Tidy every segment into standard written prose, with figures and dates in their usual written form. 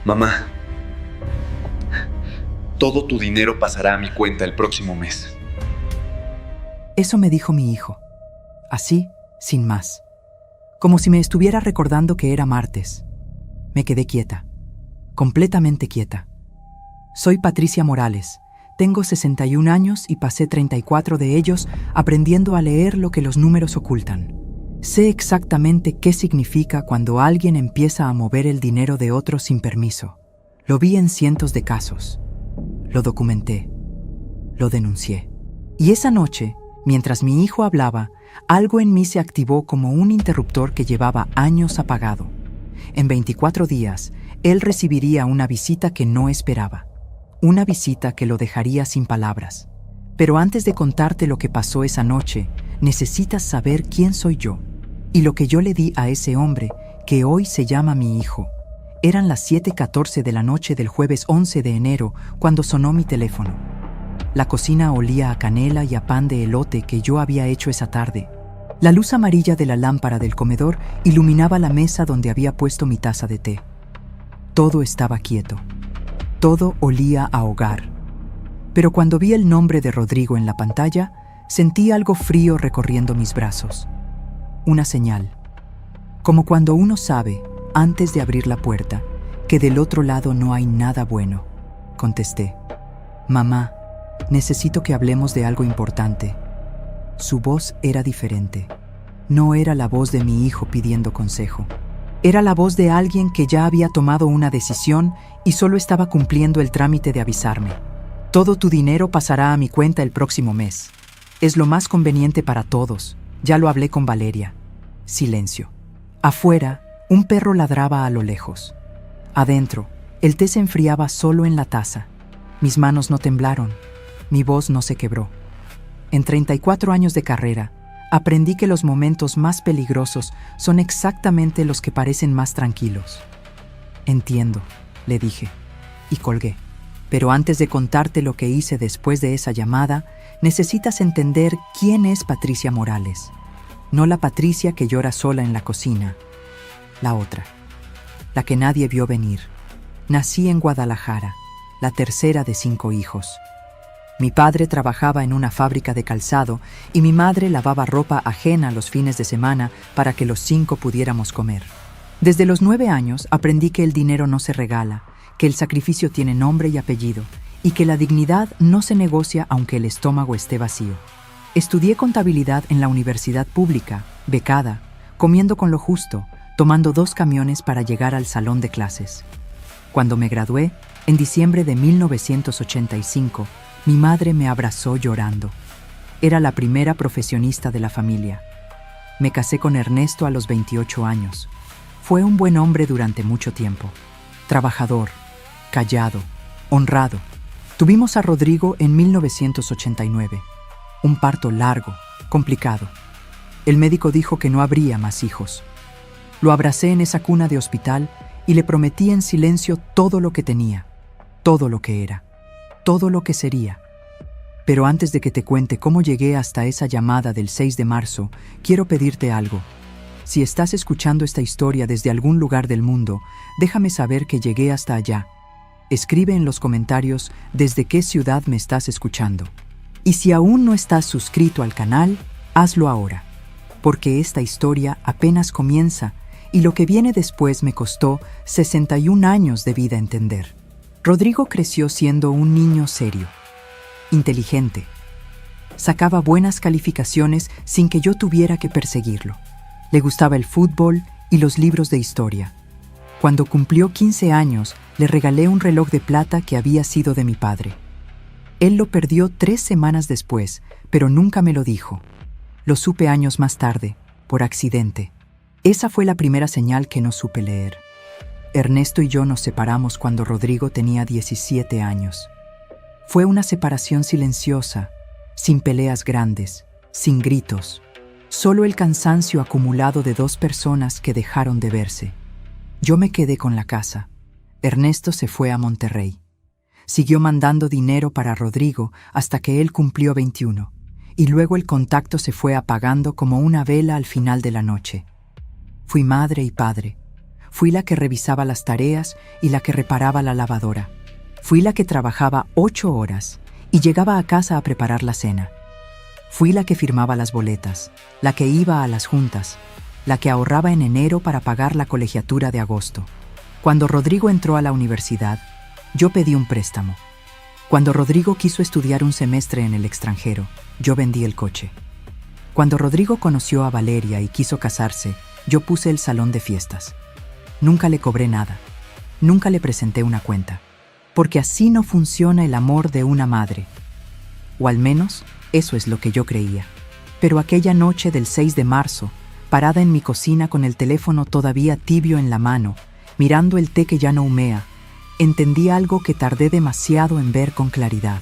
Mamá, todo tu dinero pasará a mi cuenta el próximo mes. Eso me dijo mi hijo, así, sin más, como si me estuviera recordando que era martes. Me quedé quieta, completamente quieta. Soy Patricia Morales, tengo 61 años y pasé 34 de ellos aprendiendo a leer lo que los números ocultan. Sé exactamente qué significa cuando alguien empieza a mover el dinero de otros sin permiso. Lo vi en cientos de casos. Lo documenté. Lo denuncié. Y esa noche, mientras mi hijo hablaba, algo en mí se activó como un interruptor que llevaba años apagado. En 24 días, él recibiría una visita que no esperaba. Una visita que lo dejaría sin palabras. Pero antes de contarte lo que pasó esa noche, necesitas saber quién soy yo y lo que yo le di a ese hombre que hoy se llama mi hijo. Eran las 7:14 de la noche del jueves 11 de enero cuando sonó mi teléfono. La cocina olía a canela y a pan de elote que yo había hecho esa tarde. La luz amarilla de la lámpara del comedor iluminaba la mesa donde había puesto mi taza de té. Todo estaba quieto. Todo olía a hogar. Pero cuando vi el nombre de Rodrigo en la pantalla, sentí algo frío recorriendo mis brazos. Una señal. Como cuando uno sabe, antes de abrir la puerta, que del otro lado no hay nada bueno. Contesté. Mamá, necesito que hablemos de algo importante. Su voz era diferente. No era la voz de mi hijo pidiendo consejo. Era la voz de alguien que ya había tomado una decisión y solo estaba cumpliendo el trámite de avisarme. Todo tu dinero pasará a mi cuenta el próximo mes. Es lo más conveniente para todos. Ya lo hablé con Valeria. Silencio. Afuera, un perro ladraba a lo lejos. Adentro, el té se enfriaba solo en la taza. Mis manos no temblaron. Mi voz no se quebró. En 34 años de carrera, aprendí que los momentos más peligrosos son exactamente los que parecen más tranquilos. Entiendo, le dije, y colgué. Pero antes de contarte lo que hice después de esa llamada, necesitas entender quién es Patricia Morales. No la Patricia que llora sola en la cocina. La otra. La que nadie vio venir. Nací en Guadalajara, la tercera de 5 hijos. Mi padre trabajaba en una fábrica de calzado y mi madre lavaba ropa ajena los fines de semana para que los 5 pudiéramos comer. Desde los 9 años aprendí que el dinero no se regala, que el sacrificio tiene nombre y apellido y que la dignidad no se negocia aunque el estómago esté vacío. Estudié contabilidad en la universidad pública, becada, comiendo con lo justo, tomando 2 camiones para llegar al salón de clases. Cuando me gradué, en diciembre de 1985, mi madre me abrazó llorando. Era la primera profesionista de la familia. Me casé con Ernesto a los 28 años. Fue un buen hombre durante mucho tiempo. Trabajador, callado, honrado. Tuvimos a Rodrigo en 1989. Un parto largo, complicado. El médico dijo que no habría más hijos. Lo abracé en esa cuna de hospital y le prometí en silencio todo lo que tenía, todo lo que era, todo lo que sería. Pero antes de que te cuente cómo llegué hasta esa llamada del 6 de marzo, quiero pedirte algo. Si estás escuchando esta historia desde algún lugar del mundo, déjame saber que llegué hasta allá. Escribe en los comentarios desde qué ciudad me estás escuchando. Y si aún no estás suscrito al canal, hazlo ahora, porque esta historia apenas comienza y lo que viene después me costó 61 años de vida entender. Rodrigo creció siendo un niño serio, inteligente. Sacaba buenas calificaciones sin que yo tuviera que perseguirlo. Le gustaba el fútbol y los libros de historia. Cuando cumplió 15 años, le regalé un reloj de plata que había sido de mi padre. Él lo perdió 3 semanas después, pero nunca me lo dijo. Lo supe años más tarde, por accidente. Esa fue la primera señal que no supe leer. Ernesto y yo nos separamos cuando Rodrigo tenía 17 años. Fue una separación silenciosa, sin peleas grandes, sin gritos. Solo el cansancio acumulado de 2 personas que dejaron de verse. Yo me quedé con la casa. Ernesto se fue a Monterrey. Siguió mandando dinero para Rodrigo hasta que él cumplió 21, y luego el contacto se fue apagando como una vela al final de la noche. Fui madre y padre. Fui la que revisaba las tareas y la que reparaba la lavadora. Fui la que trabajaba 8 horas y llegaba a casa a preparar la cena. Fui la que firmaba las boletas, la que iba a las juntas, la que ahorraba en enero para pagar la colegiatura de agosto. Cuando Rodrigo entró a la universidad, yo pedí un préstamo. Cuando Rodrigo quiso estudiar un semestre en el extranjero, yo vendí el coche. Cuando Rodrigo conoció a Valeria y quiso casarse, yo puse el salón de fiestas. Nunca le cobré nada. Nunca le presenté una cuenta. Porque así no funciona el amor de una madre. O al menos, eso es lo que yo creía. Pero aquella noche del 6 de marzo, parada en mi cocina con el teléfono todavía tibio en la mano, mirando el té que ya no humea, entendí algo que tardé demasiado en ver con claridad.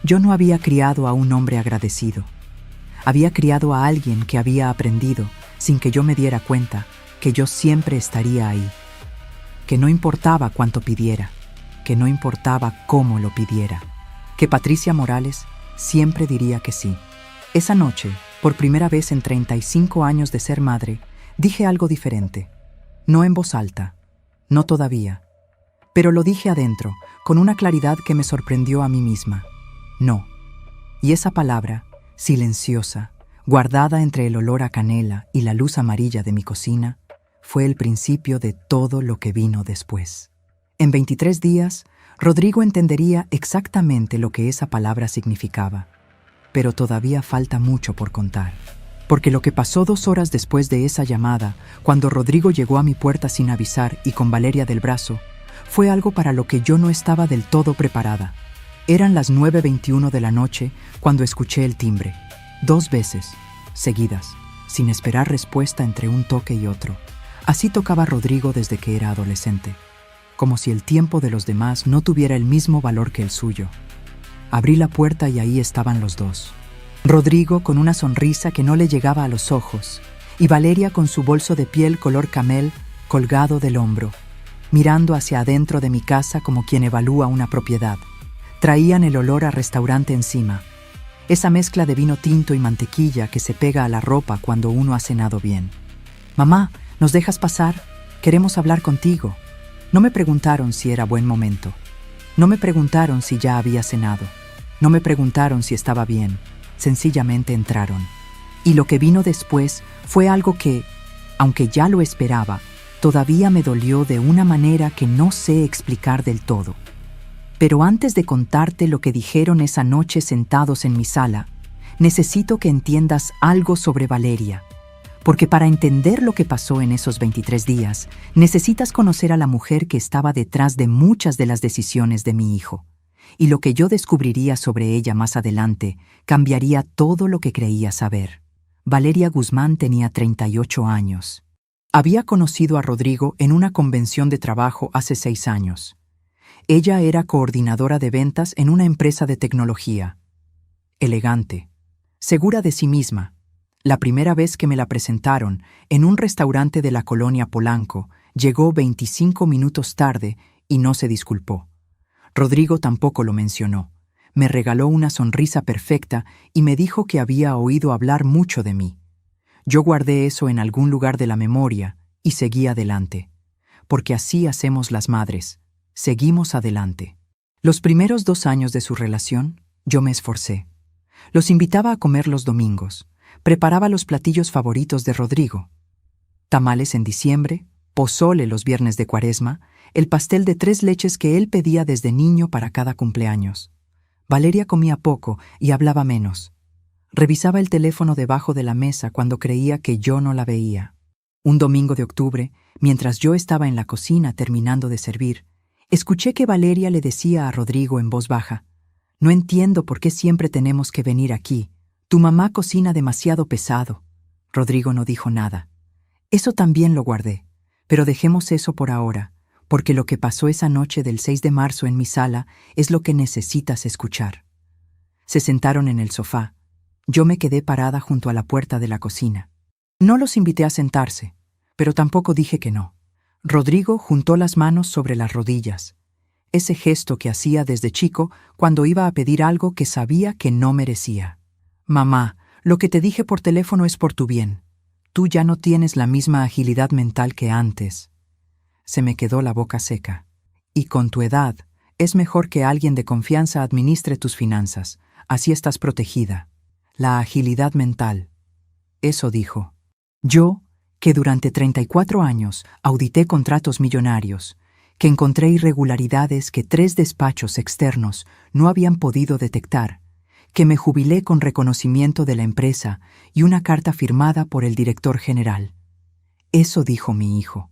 Yo no había criado a un hombre agradecido. Había criado a alguien que había aprendido, sin que yo me diera cuenta, que yo siempre estaría ahí. Que no importaba cuánto pidiera, que no importaba cómo lo pidiera, que Patricia Morales siempre diría que sí. Esa noche, por primera vez en 35 años de ser madre, dije algo diferente. No en voz alta, no todavía, pero lo dije adentro, con una claridad que me sorprendió a mí misma. No. Y esa palabra, silenciosa, guardada entre el olor a canela y la luz amarilla de mi cocina, fue el principio de todo lo que vino después. En 23 días, Rodrigo entendería exactamente lo que esa palabra significaba. Pero todavía falta mucho por contar. Porque lo que pasó 2 horas después de esa llamada, cuando Rodrigo llegó a mi puerta sin avisar y con Valeria del brazo, fue algo para lo que yo no estaba del todo preparada. Eran las 9:21 de la noche cuando escuché el timbre. 2 veces, seguidas, sin esperar respuesta entre un toque y otro. Así tocaba Rodrigo desde que era adolescente, como si el tiempo de los demás no tuviera el mismo valor que el suyo. Abrí la puerta y ahí estaban los dos. Rodrigo con una sonrisa que no le llegaba a los ojos, y Valeria con su bolso de piel color camel colgado del hombro, mirando hacia adentro de mi casa como quien evalúa una propiedad. Traían el olor a restaurante encima, esa mezcla de vino tinto y mantequilla que se pega a la ropa cuando uno ha cenado bien. «Mamá, ¿nos dejas pasar? Queremos hablar contigo». No me preguntaron si era buen momento. No me preguntaron si ya había cenado. No me preguntaron si estaba bien. Sencillamente entraron. Y lo que vino después fue algo que, aunque ya lo esperaba, todavía me dolió de una manera que no sé explicar del todo. Pero antes de contarte lo que dijeron esa noche sentados en mi sala, necesito que entiendas algo sobre Valeria. Porque para entender lo que pasó en esos 23 días, necesitas conocer a la mujer que estaba detrás de muchas de las decisiones de mi hijo. Y lo que yo descubriría sobre ella más adelante cambiaría todo lo que creía saber. Valeria Guzmán tenía 38 años. Había conocido a Rodrigo en una convención de trabajo hace 6 años. Ella era coordinadora de ventas en una empresa de tecnología. Elegante, segura de sí misma. La primera vez que me la presentaron, en un restaurante de la colonia Polanco, llegó 25 minutos tarde y no se disculpó. Rodrigo tampoco lo mencionó. Me regaló una sonrisa perfecta y me dijo que había oído hablar mucho de mí. Yo guardé eso en algún lugar de la memoria y seguí adelante. Porque así hacemos las madres. Seguimos adelante. Los primeros 2 años de su relación, yo me esforcé. Los invitaba a comer los domingos. Preparaba los platillos favoritos de Rodrigo. Tamales en diciembre, pozole los viernes de Cuaresma, el pastel de 3 leches que él pedía desde niño para cada cumpleaños. Valeria comía poco y hablaba menos. Revisaba el teléfono debajo de la mesa cuando creía que yo no la veía. Un domingo de octubre, mientras yo estaba en la cocina terminando de servir, escuché que Valeria le decía a Rodrigo en voz baja: «No entiendo por qué siempre tenemos que venir aquí. Tu mamá cocina demasiado pesado». Rodrigo no dijo nada. Eso también lo guardé, pero dejemos eso por ahora, porque lo que pasó esa noche del 6 de marzo en mi sala es lo que necesitas escuchar. Se sentaron en el sofá. Yo me quedé parada junto a la puerta de la cocina. No los invité a sentarse, pero tampoco dije que no. Rodrigo juntó las manos sobre las rodillas, ese gesto que hacía desde chico cuando iba a pedir algo que sabía que no merecía. «Mamá, lo que te dije por teléfono es por tu bien. Tú ya no tienes la misma agilidad mental que antes». Se me quedó la boca seca. Y con tu edad, es mejor que alguien de confianza administre tus finanzas. Así estás protegida. La agilidad mental. Eso dijo. Yo, que durante 34 años audité contratos millonarios, que encontré irregularidades que 3 despachos externos no habían podido detectar, que me jubilé con reconocimiento de la empresa y una carta firmada por el director general. Eso dijo mi hijo.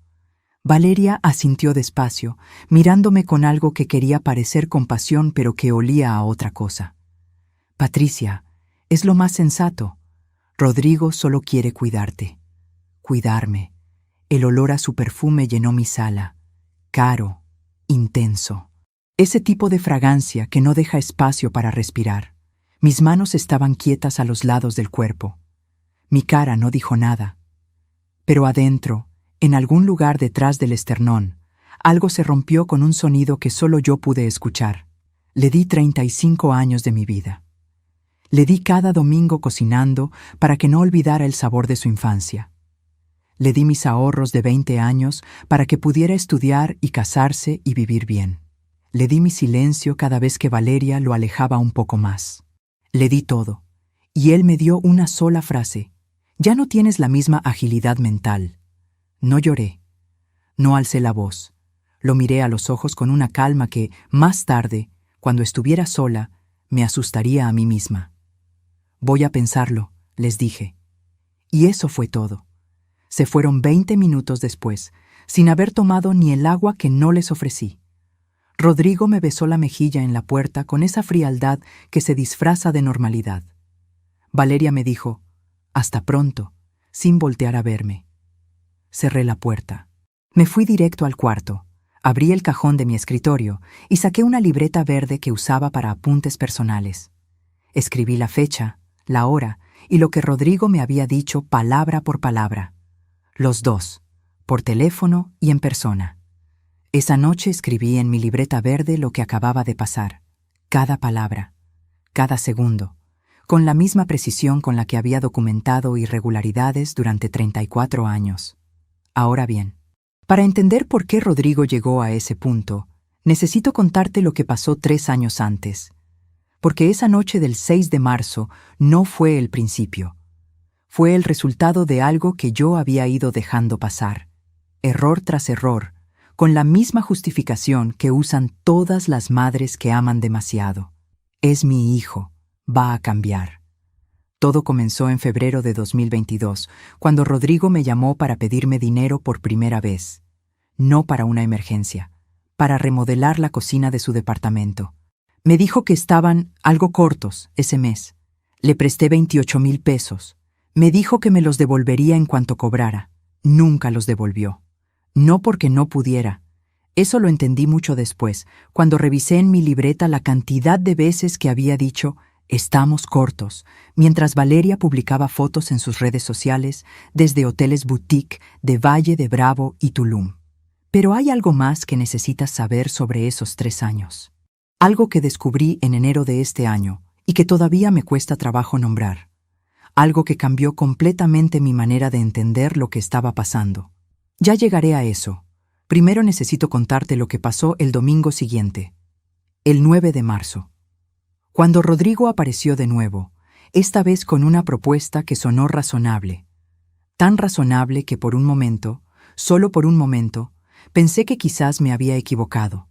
Valeria asintió despacio, mirándome con algo que quería parecer compasión pero que olía a otra cosa. Patricia, es lo más sensato. Rodrigo solo quiere cuidarte. Cuidarme. El olor a su perfume llenó mi sala. Caro, intenso. Ese tipo de fragancia que no deja espacio para respirar. Mis manos estaban quietas a los lados del cuerpo. Mi cara no dijo nada. Pero adentro, en algún lugar detrás del esternón, algo se rompió con un sonido que solo yo pude escuchar. Le di 35 años de mi vida. Le di cada domingo cocinando para que no olvidara el sabor de su infancia. Le di mis ahorros de 20 años para que pudiera estudiar y casarse y vivir bien. Le di mi silencio cada vez que Valeria lo alejaba un poco más. Le di todo, y él me dio una sola frase. Ya no tienes la misma agilidad mental. No lloré. No alcé la voz. Lo miré a los ojos con una calma que, más tarde, cuando estuviera sola, me asustaría a mí misma. Voy a pensarlo, les dije. Y eso fue todo. Se fueron 20 minutos después, sin haber tomado ni el agua que no les ofrecí. Rodrigo me besó la mejilla en la puerta con esa frialdad que se disfraza de normalidad. Valeria me dijo, «Hasta pronto», sin voltear a verme. Cerré la puerta. Me fui directo al cuarto, abrí el cajón de mi escritorio y saqué una libreta verde que usaba para apuntes personales. Escribí la fecha, la hora y lo que Rodrigo me había dicho palabra por palabra. Los dos, por teléfono y en persona. Esa noche escribí en mi libreta verde lo que acababa de pasar, cada palabra, cada segundo, con la misma precisión con la que había documentado irregularidades durante 34 años. Ahora bien, para entender por qué Rodrigo llegó a ese punto, necesito contarte lo que pasó 3 años antes, porque esa noche del 6 de marzo no fue el principio. Fue el resultado de algo que yo había ido dejando pasar, error tras error, con la misma justificación que usan todas las madres que aman demasiado. Es mi hijo, va a cambiar. Todo comenzó en febrero de 2022, cuando Rodrigo me llamó para pedirme dinero por primera vez. No para una emergencia, para remodelar la cocina de su departamento. Me dijo que estaban algo cortos ese mes. Le presté 28,000 pesos. Me dijo que me los devolvería en cuanto cobrara. Nunca los devolvió. No porque no pudiera. Eso lo entendí mucho después, cuando revisé en mi libreta la cantidad de veces que había dicho «estamos cortos», mientras Valeria publicaba fotos en sus redes sociales desde hoteles boutique de Valle de Bravo y Tulum. Pero hay algo más que necesitas saber sobre esos 3 años. Algo que descubrí en enero de este año y que todavía me cuesta trabajo nombrar. Algo que cambió completamente mi manera de entender lo que estaba pasando. Ya llegaré a eso. Primero necesito contarte lo que pasó el domingo siguiente, el 9 de marzo. Cuando Rodrigo apareció de nuevo, esta vez con una propuesta que sonó razonable. Tan razonable que por un momento, solo por un momento, pensé que quizás me había equivocado,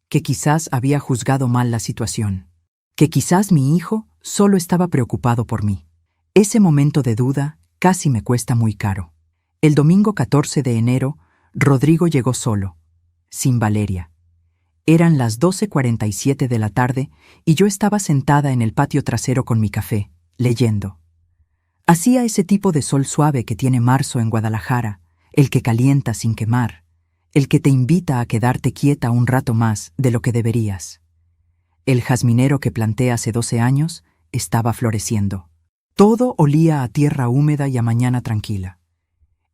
que quizás había juzgado mal la situación, que quizás mi hijo solo estaba preocupado por mí. Ese momento de duda casi me cuesta muy caro. El domingo 14 de enero, Rodrigo llegó solo, sin Valeria. Eran las 12:47 de la tarde y yo estaba sentada en el patio trasero con mi café, leyendo. Hacía ese tipo de sol suave que tiene marzo en Guadalajara, el que calienta sin quemar, el que te invita a quedarte quieta un rato más de lo que deberías. El jazminero que planté hace 12 años estaba floreciendo. Todo olía a tierra húmeda y a mañana tranquila.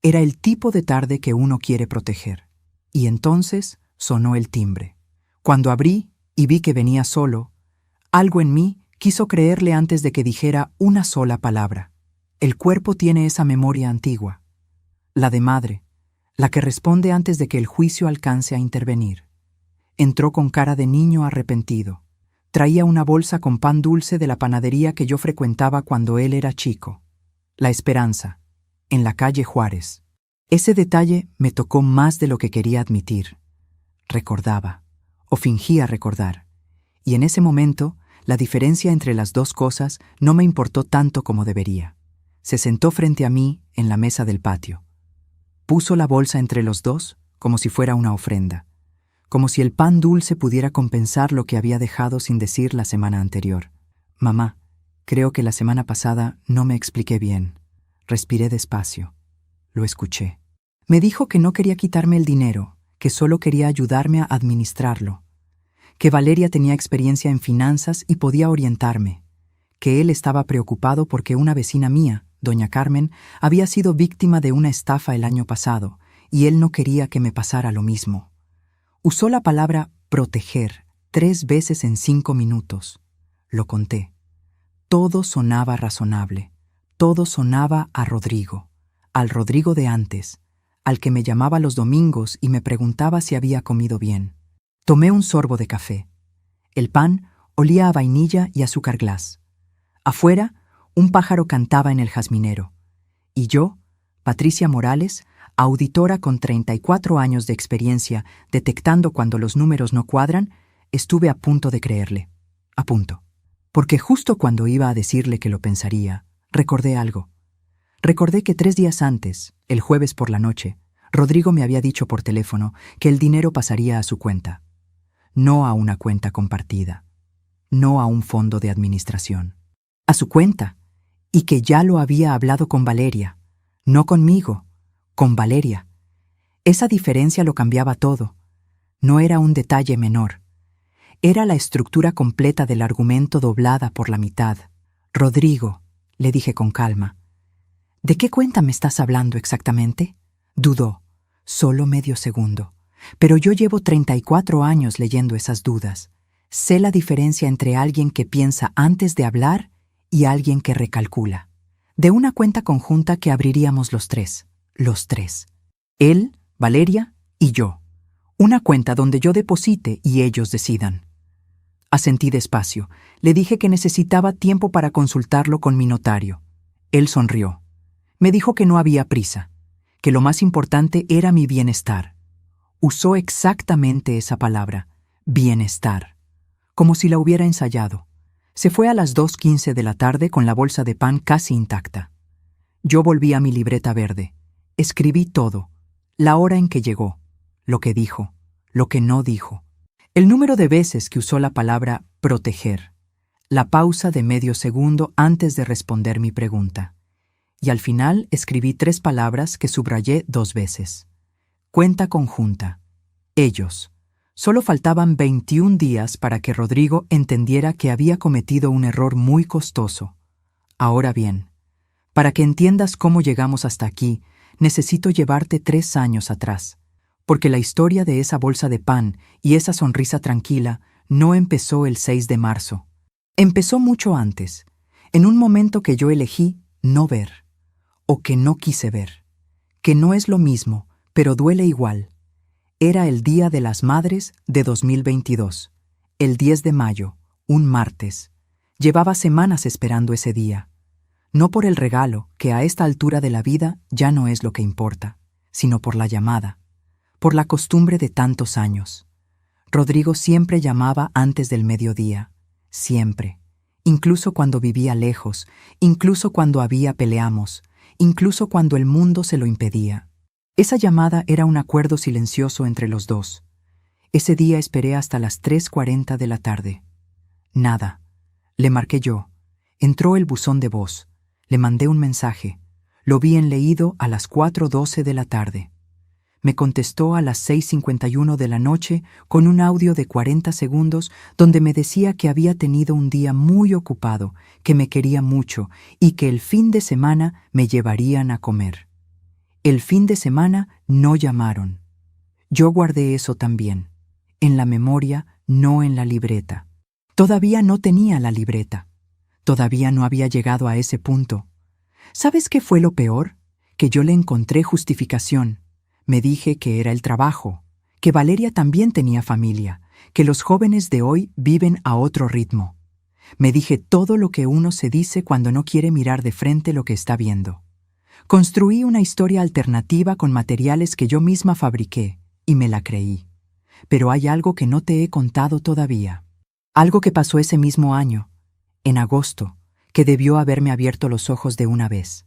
Era el tipo de tarde que uno quiere proteger. Y entonces sonó el timbre. Cuando abrí y vi que venía solo, algo en mí quiso creerle antes de que dijera una sola palabra. El cuerpo tiene esa memoria antigua, la de madre, la que responde antes de que el juicio alcance a intervenir. Entró con cara de niño arrepentido. Traía una bolsa con pan dulce de la panadería que yo frecuentaba cuando él era chico. La Esperanza, en la calle Juárez. Ese detalle me tocó más de lo que quería admitir. Recordaba, o fingía recordar, y en ese momento la diferencia entre las dos cosas no me importó tanto como debería. Se sentó frente a mí en la mesa del patio. Puso la bolsa entre los dos como si fuera una ofrenda, como si el pan dulce pudiera compensar lo que había dejado sin decir la semana anterior. Mamá, creo que la semana pasada no me expliqué bien. Respiré despacio. Lo escuché. Me dijo que no quería quitarme el dinero, que solo quería ayudarme a administrarlo, que Valeria tenía experiencia en finanzas y podía orientarme, que él estaba preocupado porque una vecina mía, doña Carmen, había sido víctima de una estafa el año pasado y él no quería que me pasara lo mismo. Usó la palabra proteger 3 veces en 5 minutos. Lo conté. Todo sonaba razonable. Todo sonaba a Rodrigo, al Rodrigo de antes, al que me llamaba los domingos y me preguntaba si había comido bien. Tomé un sorbo de café. El pan olía a vainilla y azúcar glass. Afuera, un pájaro cantaba en el jazminero. Y yo, Patricia Morales, auditora con 34 años de experiencia detectando cuando los números no cuadran, estuve a punto de creerle. A punto. Porque justo cuando iba a decirle que lo pensaría, recordé algo. Recordé que 3 días antes, el jueves por la noche, Rodrigo me había dicho por teléfono que el dinero pasaría a su cuenta. No a una cuenta compartida. No a un fondo de administración. A su cuenta. Y que ya lo había hablado con Valeria. No conmigo, con Valeria. Esa diferencia lo cambiaba todo. No era un detalle menor. Era la estructura completa del argumento doblada por la mitad. Rodrigo, le dije con calma, ¿de qué cuenta me estás hablando exactamente? Dudó, solo medio segundo. Pero yo llevo 34 años leyendo esas dudas. Sé la diferencia entre alguien que piensa antes de hablar y alguien que recalcula. De una cuenta conjunta que abriríamos los tres. Los tres. Él, Valeria y yo. Una cuenta donde yo deposite y ellos decidan. Asentí despacio. Le dije que necesitaba tiempo para consultarlo con mi notario. Él sonrió. Me dijo que no había prisa, que lo más importante era mi bienestar. Usó exactamente esa palabra, bienestar, como si la hubiera ensayado. Se fue a las 2:15 de la tarde con la bolsa de pan casi intacta. Yo volví a mi libreta verde. Escribí todo, la hora en que llegó, lo que dijo, lo que no dijo, el número de veces que usó la palabra proteger, la pausa de medio segundo antes de responder mi pregunta. Y al final escribí 3 palabras que subrayé 2 veces. Cuenta conjunta. Ellos. Solo faltaban 21 días para que Rodrigo entendiera que había cometido un error muy costoso. Ahora bien, para que entiendas cómo llegamos hasta aquí, necesito llevarte 3 años atrás, porque la historia de esa bolsa de pan y esa sonrisa tranquila no empezó el 6 de marzo. Empezó mucho antes, en un momento que yo elegí no ver, o que no quise ver, que no es lo mismo, pero duele igual. Era el Día de las Madres de 2022, el 10 de mayo, un martes. Llevaba semanas esperando ese día. No por el regalo, que a esta altura de la vida ya no es lo que importa, sino por la llamada, por la costumbre de tantos años. Rodrigo siempre llamaba antes del mediodía, siempre, incluso cuando vivía lejos, incluso cuando había peleamos, incluso cuando el mundo se lo impedía. Esa llamada era un acuerdo silencioso entre los dos. Ese día esperé hasta las 3:40 de la tarde. Nada. Le marqué yo. Entró el buzón de voz. Le mandé un mensaje. Lo vi en leído a las 4:12 de la tarde. Me contestó a las 6:51 de la noche con un audio de 40 segundos donde me decía que había tenido un día muy ocupado, que me quería mucho y que el fin de semana me llevarían a comer. El fin de semana no llamaron. Yo guardé eso también, en la memoria, no en la libreta. Todavía no tenía la libreta. Todavía no había llegado a ese punto. ¿Sabes qué fue lo peor? Que yo le encontré justificación. Me dije que era el trabajo, que Valeria también tenía familia, que los jóvenes de hoy viven a otro ritmo. Me dije todo lo que uno se dice cuando no quiere mirar de frente lo que está viendo. Construí una historia alternativa con materiales que yo misma fabriqué, y me la creí. Pero hay algo que no te he contado todavía. Algo que pasó ese mismo año, en agosto, que debió haberme abierto los ojos de una vez.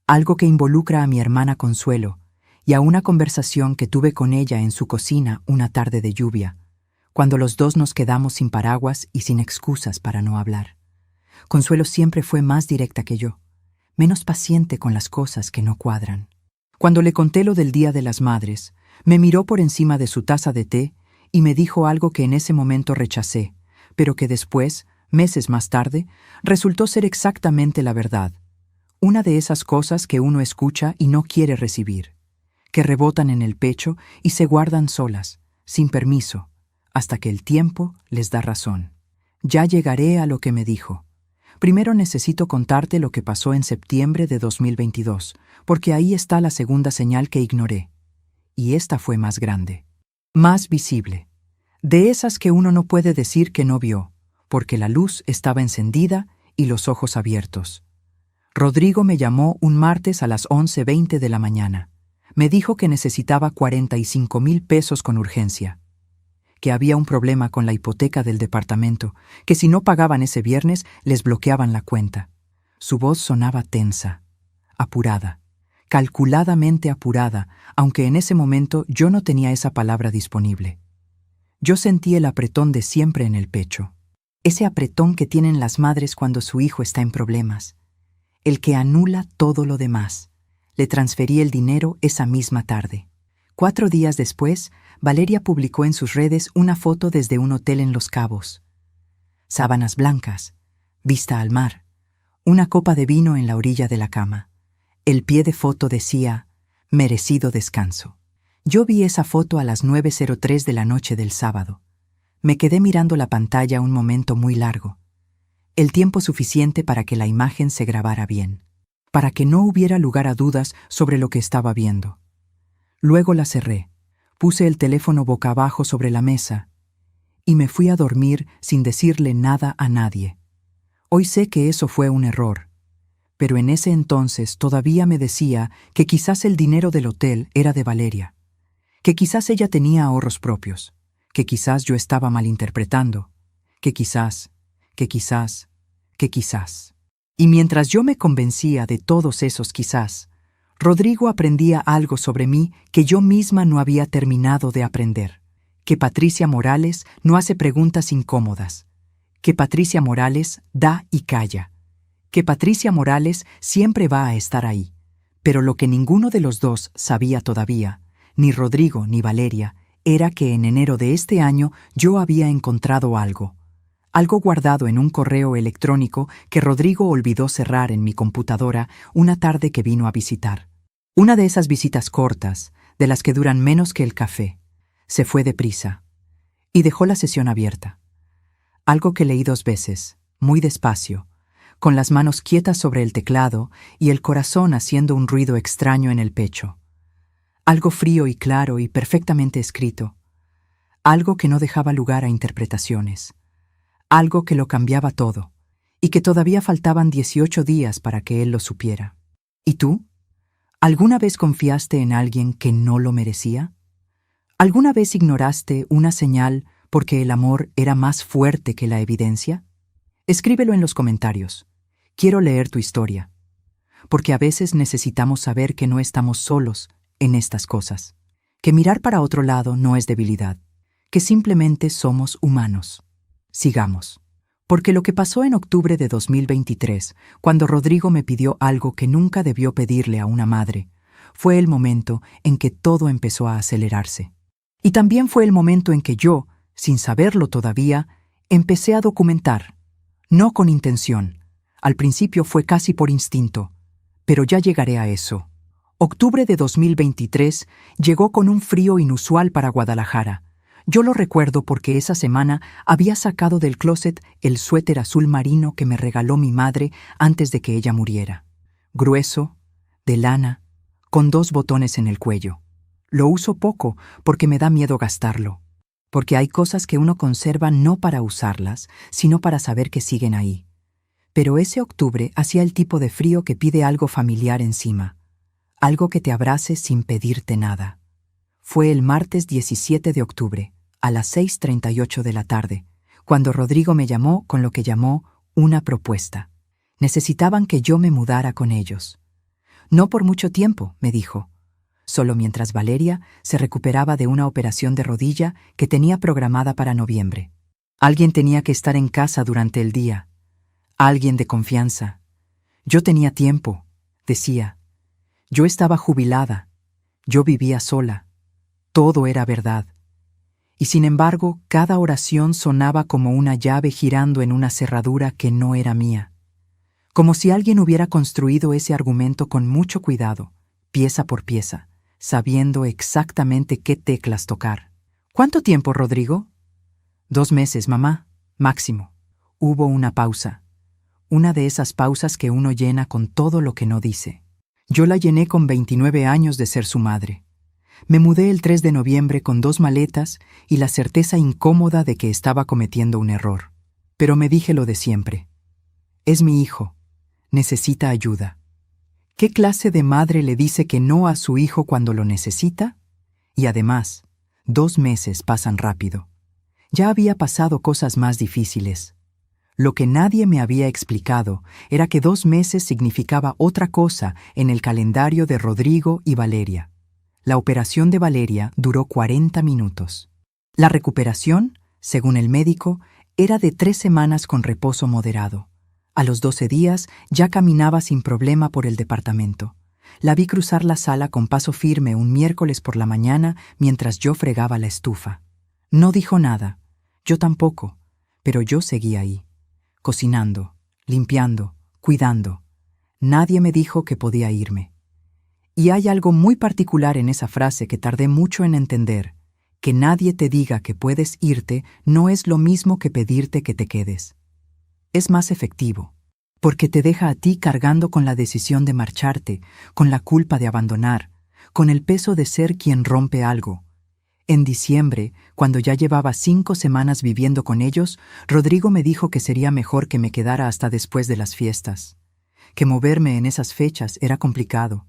Algo que involucra a mi hermana Consuelo y a una conversación que tuve con ella en su cocina una tarde de lluvia, cuando los dos nos quedamos sin paraguas y sin excusas para no hablar. Consuelo siempre fue más directa que yo, menos paciente con las cosas que no cuadran. Cuando le conté lo del Día de las Madres, me miró por encima de su taza de té y me dijo algo que en ese momento rechacé, pero que después, meses más tarde, resultó ser exactamente la verdad. Una de esas cosas que uno escucha y no quiere recibir, que rebotan en el pecho y se guardan solas, sin permiso, hasta que el tiempo les da razón. Ya llegaré a lo que me dijo. Primero necesito contarte lo que pasó en septiembre de 2022, porque ahí está la segunda señal que ignoré. Y esta fue más grande, más visible. De esas que uno no puede decir que no vio, porque la luz estaba encendida y los ojos abiertos. Rodrigo me llamó un martes a las 11:20 de la mañana. Me dijo que necesitaba 45,000 pesos con urgencia, que había un problema con la hipoteca del departamento, que si no pagaban ese viernes les bloqueaban la cuenta. Su voz sonaba tensa, apurada, calculadamente apurada, aunque en ese momento yo no tenía esa palabra disponible. Yo sentí el apretón de siempre en el pecho, ese apretón que tienen las madres cuando su hijo está en problemas, el que anula todo lo demás. Le transferí el dinero esa misma tarde. 4 días después, Valeria publicó en sus redes una foto desde un hotel en Los Cabos. Sábanas blancas, vista al mar, una copa de vino en la orilla de la cama. El pie de foto decía, merecido descanso. Yo vi esa foto a las 9:03 de la noche del sábado. Me quedé mirando la pantalla un momento muy largo. El tiempo suficiente para que la imagen se grabara bien, para que no hubiera lugar a dudas sobre lo que estaba viendo. Luego la cerré, puse el teléfono boca abajo sobre la mesa y me fui a dormir sin decirle nada a nadie. Hoy sé que eso fue un error, pero en ese entonces todavía me decía que quizás el dinero del hotel era de Valeria, que quizás ella tenía ahorros propios, que quizás yo estaba malinterpretando, que quizás. Y mientras yo me convencía de todos esos quizás, Rodrigo aprendía algo sobre mí que yo misma no había terminado de aprender. Que Patricia Morales no hace preguntas incómodas. Que Patricia Morales da y calla. Que Patricia Morales siempre va a estar ahí. Pero lo que ninguno de los dos sabía todavía, ni Rodrigo ni Valeria, era que en enero de este año yo había encontrado algo guardado en un correo electrónico que Rodrigo olvidó cerrar en mi computadora una tarde que vino a visitar. Una de esas visitas cortas, de las que duran menos que el café. Se fue deprisa y dejó la sesión abierta. Algo que leí 2 veces, muy despacio, con las manos quietas sobre el teclado y el corazón haciendo un ruido extraño en el pecho. Algo frío y claro y perfectamente escrito. Algo que no dejaba lugar a interpretaciones. Algo que lo cambiaba todo, y que todavía faltaban 18 días para que él lo supiera. ¿Y tú? ¿Alguna vez confiaste en alguien que no lo merecía? ¿Alguna vez ignoraste una señal porque el amor era más fuerte que la evidencia? Escríbelo en los comentarios. Quiero leer tu historia, porque a veces necesitamos saber que no estamos solos en estas cosas, que mirar para otro lado no es debilidad, que simplemente somos humanos. Sigamos. Porque lo que pasó en octubre de 2023, cuando Rodrigo me pidió algo que nunca debió pedirle a una madre, fue el momento en que todo empezó a acelerarse. Y también fue el momento en que yo, sin saberlo todavía, empecé a documentar. No con intención. Al principio fue casi por instinto. Pero ya llegaré a eso. Octubre de 2023 llegó con un frío inusual para Guadalajara. Yo lo recuerdo porque esa semana había sacado del closet el suéter azul marino que me regaló mi madre antes de que ella muriera. Grueso, de lana, con 2 botones en el cuello. Lo uso poco porque me da miedo gastarlo. Porque hay cosas que uno conserva no para usarlas, sino para saber que siguen ahí. Pero ese octubre hacía el tipo de frío que pide algo familiar encima. Algo que te abrace sin pedirte nada. Fue el martes 17 de octubre, a las 6:38 de la tarde, cuando Rodrigo me llamó con lo que llamó una propuesta. Necesitaban que yo me mudara con ellos. No por mucho tiempo, me dijo. Solo mientras Valeria se recuperaba de una operación de rodilla que tenía programada para noviembre. Alguien tenía que estar en casa durante el día. Alguien de confianza. Yo tenía tiempo, decía. Yo estaba jubilada. Yo vivía sola. Todo era verdad. Y sin embargo, cada oración sonaba como una llave girando en una cerradura que no era mía. Como si alguien hubiera construido ese argumento con mucho cuidado, pieza por pieza, sabiendo exactamente qué teclas tocar. ¿Cuánto tiempo, Rodrigo? 2 meses, mamá, máximo. Hubo una pausa. Una de esas pausas que uno llena con todo lo que no dice. Yo la llené con 29 años de ser su madre. Me mudé el 3 de noviembre con 2 maletas y la certeza incómoda de que estaba cometiendo un error. Pero me dije lo de siempre. Es mi hijo. Necesita ayuda. ¿Qué clase de madre le dice que no a su hijo cuando lo necesita? Y además, 2 meses pasan rápido. Ya había pasado cosas más difíciles. Lo que nadie me había explicado era que 2 meses significaba otra cosa en el calendario de Rodrigo y Valeria. La operación de Valeria duró 40 minutos. La recuperación, según el médico, era de 3 semanas con reposo moderado. A los 12 días ya caminaba sin problema por el departamento. La vi cruzar la sala con paso firme un miércoles por la mañana mientras yo fregaba la estufa. No dijo nada, yo tampoco, pero yo seguía ahí, cocinando, limpiando, cuidando. Nadie me dijo que podía irme. Y hay algo muy particular en esa frase que tardé mucho en entender. Que nadie te diga que puedes irte no es lo mismo que pedirte que te quedes. Es más efectivo, porque te deja a ti cargando con la decisión de marcharte, con la culpa de abandonar, con el peso de ser quien rompe algo. En diciembre, cuando ya llevaba 5 semanas viviendo con ellos, Rodrigo me dijo que sería mejor que me quedara hasta después de las fiestas, que moverme en esas fechas era complicado,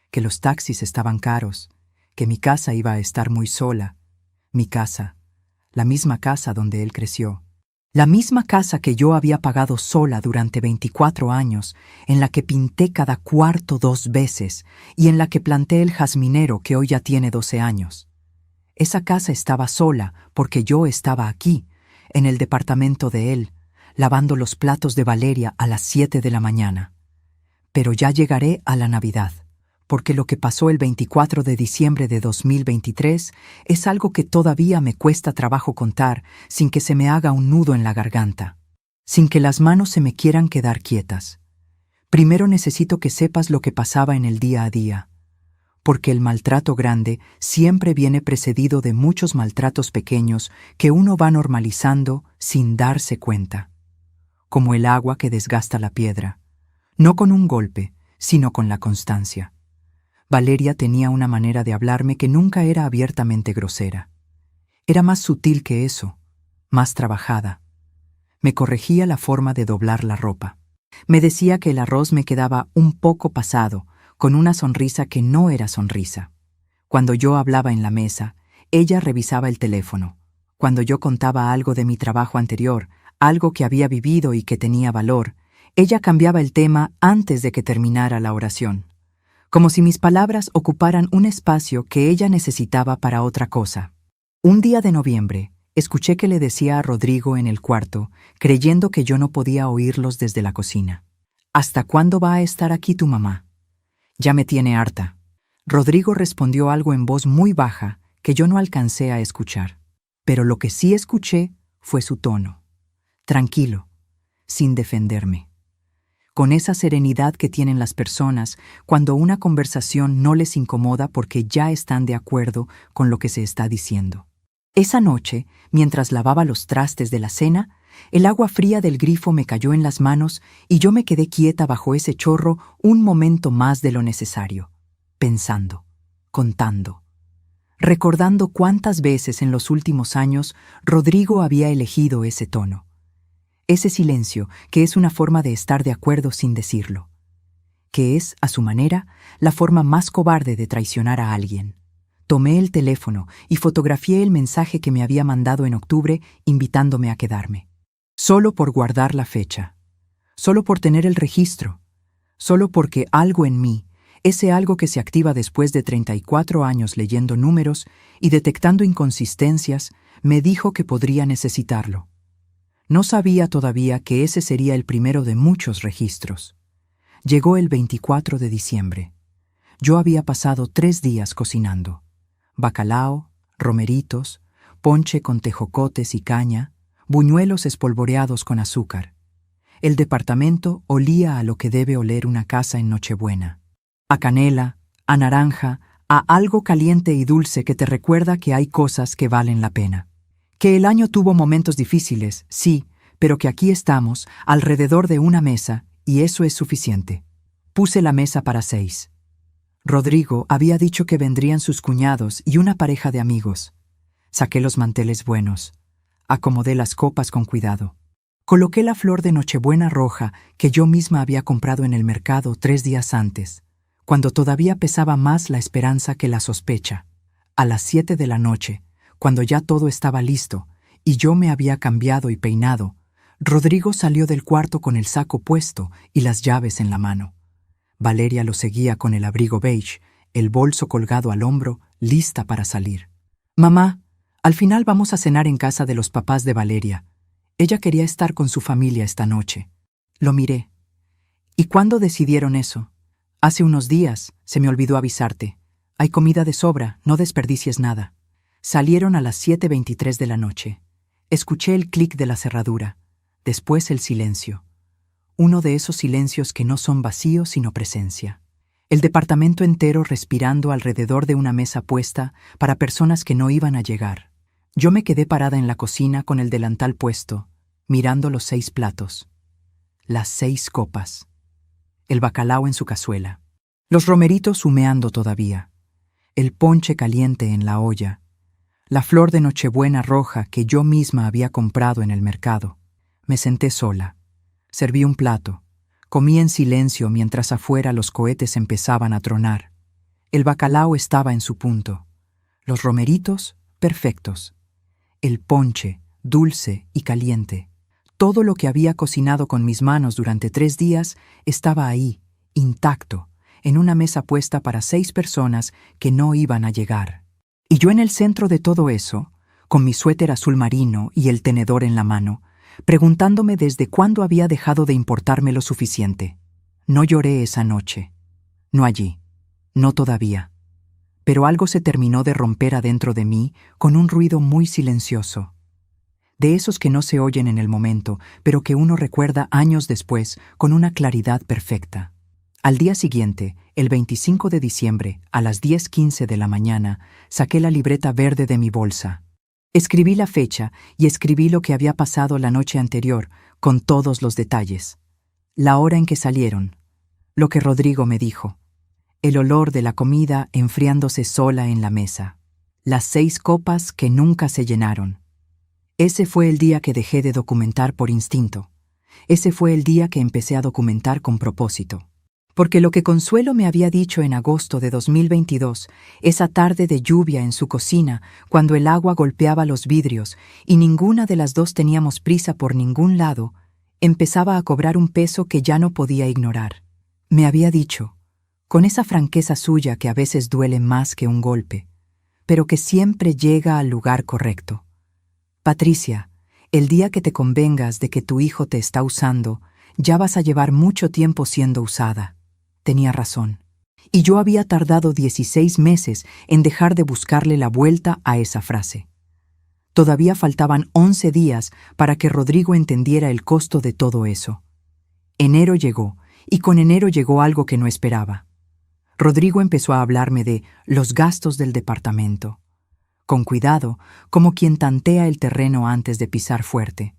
que los taxis estaban caros, que mi casa iba a estar muy sola. Mi casa, la misma casa donde él creció. La misma casa que yo había pagado sola durante 24 años, en la que pinté cada cuarto 2 veces y en la que planté el jazminero que hoy ya tiene 12 años. Esa casa estaba sola porque yo estaba aquí, en el departamento de él, lavando los platos de Valeria a las 7 de la mañana. Pero ya llegaré a la Navidad, porque lo que pasó el 24 de diciembre de 2023 es algo que todavía me cuesta trabajo contar sin que se me haga un nudo en la garganta, sin que las manos se me quieran quedar quietas. Primero necesito que sepas lo que pasaba en el día a día, porque el maltrato grande siempre viene precedido de muchos maltratos pequeños que uno va normalizando sin darse cuenta, como el agua que desgasta la piedra, no con un golpe, sino con la constancia. Valeria tenía una manera de hablarme que nunca era abiertamente grosera. Era más sutil que eso, más trabajada. Me corregía la forma de doblar la ropa. Me decía que el arroz me quedaba un poco pasado, con una sonrisa que no era sonrisa. Cuando yo hablaba en la mesa, ella revisaba el teléfono. Cuando yo contaba algo de mi trabajo anterior, algo que había vivido y que tenía valor, ella cambiaba el tema antes de que terminara la oración, como si mis palabras ocuparan un espacio que ella necesitaba para otra cosa. Un día de noviembre, escuché que le decía a Rodrigo en el cuarto, creyendo que yo no podía oírlos desde la cocina. ¿Hasta cuándo va a estar aquí tu mamá? Ya me tiene harta. Rodrigo respondió algo en voz muy baja que yo no alcancé a escuchar. Pero lo que sí escuché fue su tono. Tranquilo, sin defenderme. Con esa serenidad que tienen las personas cuando una conversación no les incomoda porque ya están de acuerdo con lo que se está diciendo. Esa noche, mientras lavaba los trastes de la cena, el agua fría del grifo me cayó en las manos y yo me quedé quieta bajo ese chorro un momento más de lo necesario, pensando, contando. recordando cuántas veces en los últimos años Rodrigo había elegido ese tono. Ese silencio que es una forma de estar de acuerdo sin decirlo. Que es, a su manera, la forma más cobarde de traicionar a alguien. Tomé el teléfono y fotografié el mensaje que me había mandado en octubre invitándome a quedarme. Solo por guardar la fecha. Solo por tener el registro. Solo porque algo en mí, ese algo que se activa después de 34 años leyendo números y detectando inconsistencias, me dijo que podría necesitarlo. No sabía todavía que ese sería el primero de muchos registros. Llegó el 24 de diciembre. Yo había pasado 3 días cocinando. Bacalao, romeritos, ponche con tejocotes y caña, buñuelos espolvoreados con azúcar. El departamento olía a lo que debe oler una casa en Nochebuena. A canela, a naranja, a algo caliente y dulce que te recuerda que hay cosas que valen la pena. Que el año tuvo momentos difíciles, sí, pero que aquí estamos, alrededor de una mesa, y eso es suficiente. Puse la mesa para 6. Rodrigo había dicho que vendrían sus cuñados y una pareja de amigos. Saqué los manteles buenos. Acomodé las copas con cuidado. Coloqué la flor de Nochebuena roja que yo misma había comprado en el mercado 3 días antes, cuando todavía pesaba más la esperanza que la sospecha. A las 7 de la noche, cuando ya todo estaba listo y yo me había cambiado y peinado, Rodrigo salió del cuarto con el saco puesto y las llaves en la mano. Valeria lo seguía con el abrigo beige, el bolso colgado al hombro, lista para salir. «Mamá, al final vamos a cenar en casa de los papás de Valeria. Ella quería estar con su familia esta noche». Lo miré. «¿Y cuándo decidieron eso?» «Hace unos días, se me olvidó avisarte. Hay comida de sobra, no desperdicies nada». Salieron a las 7:23 de la noche. Escuché el clic de la cerradura. Después el silencio. Uno de esos silencios que no son vacíos sino presencia. El departamento entero respirando alrededor de una mesa puesta para personas que no iban a llegar. Yo me quedé parada en la cocina con el delantal puesto, mirando los 6 platos. Las 6 copas. El bacalao en su cazuela. Los romeritos humeando todavía. El ponche caliente en la olla. La flor de Nochebuena roja que yo misma había comprado en el mercado. Me senté sola. Serví un plato. Comí en silencio mientras afuera los cohetes empezaban a tronar. El bacalao estaba en su punto. Los romeritos, perfectos. El ponche, dulce y caliente. Todo lo que había cocinado con mis manos durante 3 días estaba ahí, intacto, en una mesa puesta para 6 personas que no iban a llegar. Y yo en el centro de todo eso, con mi suéter azul marino y el tenedor en la mano, preguntándome desde cuándo había dejado de importarme lo suficiente. No lloré esa noche. No allí. No todavía. Pero algo se terminó de romper adentro de mí con un ruido muy silencioso. De esos que no se oyen en el momento, pero que uno recuerda años después con una claridad perfecta. Al día siguiente, el 25 de diciembre, a las 10:15 de la mañana, saqué la libreta verde de mi bolsa. Escribí la fecha y escribí lo que había pasado la noche anterior, con todos los detalles. La hora en que salieron, lo que Rodrigo me dijo, el olor de la comida enfriándose sola en la mesa, las 6 copas que nunca se llenaron. Ese fue el día que dejé de documentar por instinto. Ese fue el día que empecé a documentar con propósito. Porque lo que Consuelo me había dicho en agosto de 2022, esa tarde de lluvia en su cocina, cuando el agua golpeaba los vidrios y ninguna de las dos teníamos prisa por ningún lado, empezaba a cobrar un peso que ya no podía ignorar. Me había dicho, con esa franqueza suya que a veces duele más que un golpe, pero que siempre llega al lugar correcto. Patricia, el día que te convengas de que tu hijo te está usando, ya vas a llevar mucho tiempo siendo usada. Tenía razón. Y yo había tardado 16 meses en dejar de buscarle la vuelta a esa frase. Todavía faltaban 11 días para que Rodrigo entendiera el costo de todo eso. Enero llegó, y con enero llegó algo que no esperaba. Rodrigo empezó a hablarme de los gastos del departamento. Con cuidado, como quien tantea el terreno antes de pisar fuerte.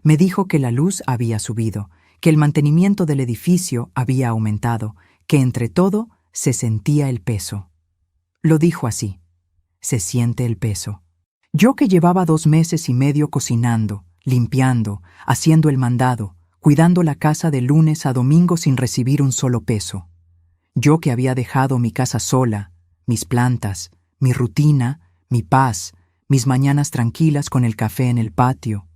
Me dijo que la luz había subido, que el mantenimiento del edificio había aumentado, que entre todo se sentía el peso. Lo dijo así. Se siente el peso. Yo que llevaba 2 meses y medio cocinando, limpiando, haciendo el mandado, cuidando la casa de lunes a domingo sin recibir un solo peso. Yo que había dejado mi casa sola, mis plantas, mi rutina, mi paz, mis mañanas tranquilas con el café en el patio.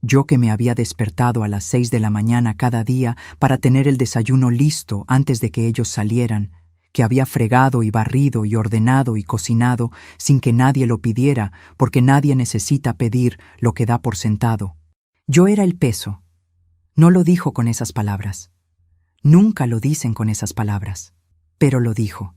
Yo que me había despertado a las 6 de la mañana cada día para tener el desayuno listo antes de que ellos salieran, que había fregado y barrido y ordenado y cocinado sin que nadie lo pidiera, porque nadie necesita pedir lo que da por sentado. Yo era el peso. No lo dijo con esas palabras. Nunca lo dicen con esas palabras, pero lo dijo.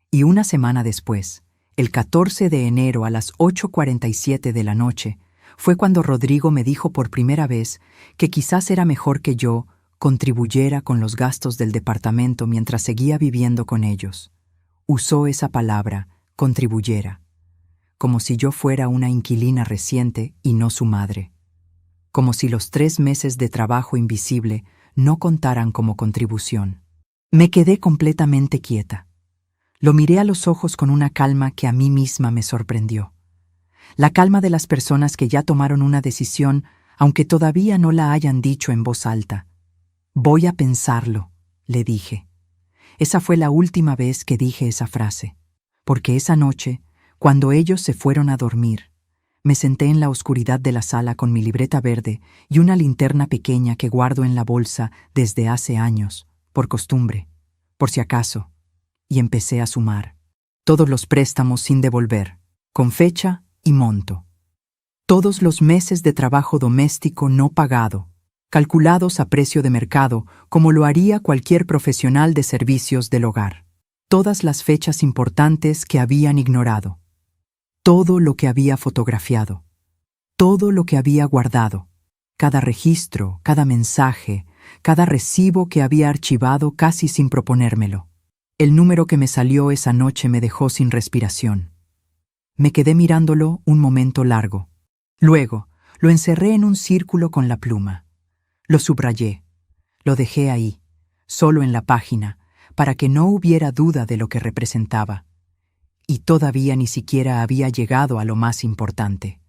Y una semana después, el 14 de enero a las 8:47 de la noche, fue cuando Rodrigo me dijo por primera vez que quizás era mejor que yo contribuyera con los gastos del departamento mientras seguía viviendo con ellos. Usó esa palabra, contribuyera, como si yo fuera una inquilina reciente y no su madre. Como si los 3 meses de trabajo invisible no contaran como contribución. Me quedé completamente quieta. Lo miré a los ojos con una calma que a mí misma me sorprendió. La calma de las personas que ya tomaron una decisión, aunque todavía no la hayan dicho en voz alta. Voy a pensarlo, le dije. Esa fue la última vez que dije esa frase, porque esa noche, cuando ellos se fueron a dormir, me senté en la oscuridad de la sala con mi libreta verde y una linterna pequeña que guardo en la bolsa desde hace años, por costumbre, por si acaso, y empecé a sumar. Todos los préstamos sin devolver, con fecha y monto. Todos los meses de trabajo doméstico no pagado, calculados a precio de mercado, como lo haría cualquier profesional de servicios del hogar. Todas las fechas importantes que habían ignorado. Todo lo que había fotografiado. Todo lo que había guardado. Cada registro, cada mensaje, cada recibo que había archivado casi sin proponérmelo. El número que me salió esa noche me dejó sin respiración. Me quedé mirándolo un momento largo. Luego, lo encerré en un círculo con la pluma. Lo subrayé. Lo dejé ahí, solo en la página, para que no hubiera duda de lo que representaba. Y todavía ni siquiera había llegado a lo más importante.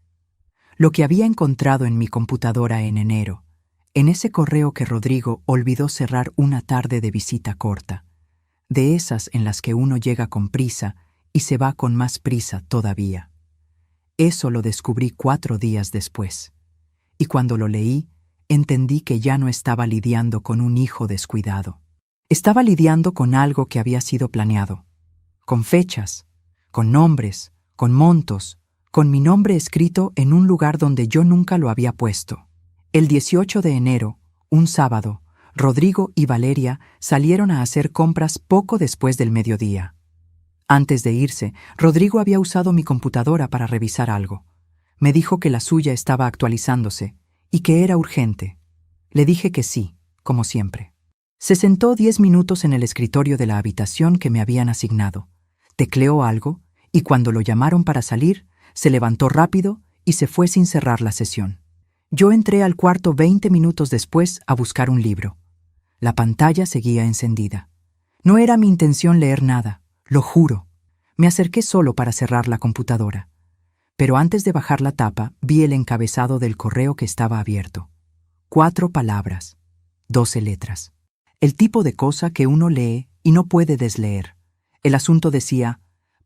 Lo que había encontrado en mi computadora en enero, en ese correo que Rodrigo olvidó cerrar una tarde de visita corta, de esas en las que uno llega con prisa y se va con más prisa todavía. Eso lo descubrí 4 días después. Y cuando lo leí, entendí que ya no estaba lidiando con un hijo descuidado. Estaba lidiando con algo que había sido planeado, con fechas, con nombres, con montos, con mi nombre escrito en un lugar donde yo nunca lo había puesto. El 18 de enero, un sábado, Rodrigo y Valeria salieron a hacer compras poco después del mediodía. Antes de irse, Rodrigo había usado mi computadora para revisar algo. Me dijo que la suya estaba actualizándose y que era urgente. Le dije que sí, como siempre. Se sentó 10 minutos en el escritorio de la habitación que me habían asignado. Tecleó algo y cuando lo llamaron para salir, se levantó rápido y se fue sin cerrar la sesión. Yo entré al cuarto 20 minutos después a buscar un libro. La pantalla seguía encendida. No era mi intención leer nada. Lo juro. Me acerqué solo para cerrar la computadora. Pero antes de bajar la tapa, vi el encabezado del correo que estaba abierto. 4 palabras, 12 letras. El tipo de cosa que uno lee y no puede desleer. El asunto decía,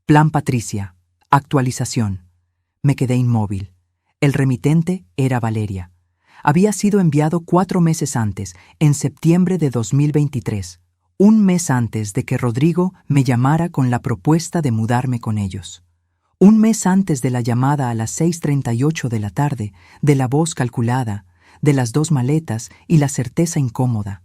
Plan Patricia, actualización. Me quedé inmóvil. El remitente era Valeria. Había sido enviado 4 meses antes, en septiembre de 2023. Un mes antes de que Rodrigo me llamara con la propuesta de mudarme con ellos. Un mes antes de la llamada a las 6:38 de la tarde, de la voz calculada, de las 2 maletas y la certeza incómoda.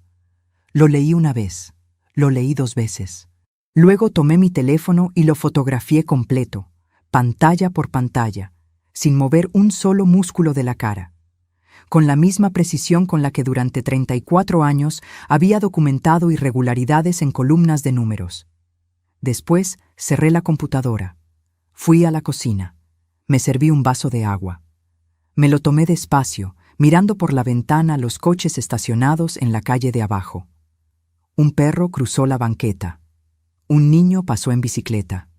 Lo leí una vez, lo leí 2 veces. Luego tomé mi teléfono y lo fotografié completo, pantalla por pantalla, sin mover un solo músculo de la cara. Con la misma precisión con la que durante 34 años había documentado irregularidades en columnas de números. Después cerré la computadora. Fui a la cocina. Me serví un vaso de agua. Me lo tomé despacio, mirando por la ventana los coches estacionados en la calle de abajo. Un perro cruzó la banqueta. Un niño pasó en bicicleta.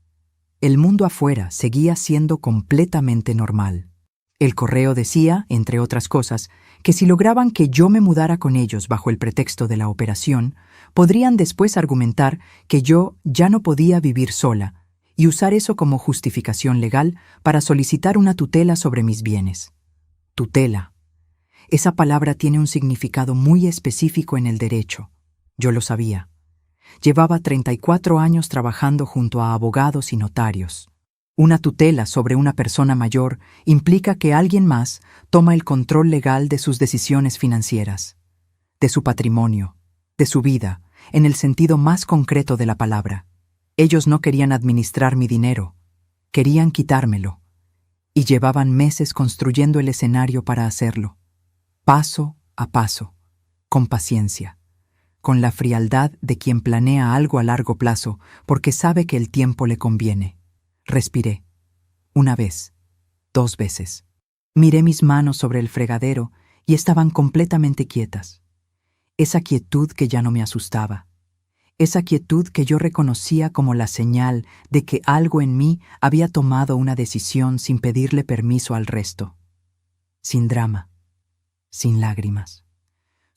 El mundo afuera seguía siendo completamente normal. El correo decía, entre otras cosas, que si lograban que yo me mudara con ellos bajo el pretexto de la operación, podrían después argumentar que yo ya no podía vivir sola y usar eso como justificación legal para solicitar una tutela sobre mis bienes. Tutela. Esa palabra tiene un significado muy específico en el derecho. Yo lo sabía. Llevaba 34 años trabajando junto a abogados y notarios. Una tutela sobre una persona mayor implica que alguien más toma el control legal de sus decisiones financieras, de su patrimonio, de su vida, en el sentido más concreto de la palabra. Ellos no querían administrar mi dinero, querían quitármelo, y llevaban meses construyendo el escenario para hacerlo, paso a paso, con paciencia, con la frialdad de quien planea algo a largo plazo porque sabe que el tiempo le conviene. Respiré. Una vez, 2 veces. Miré mis manos sobre el fregadero y estaban completamente quietas. Esa quietud que ya no me asustaba. Esa quietud que yo reconocía como la señal de que algo en mí había tomado una decisión sin pedirle permiso al resto. Sin drama. Sin lágrimas.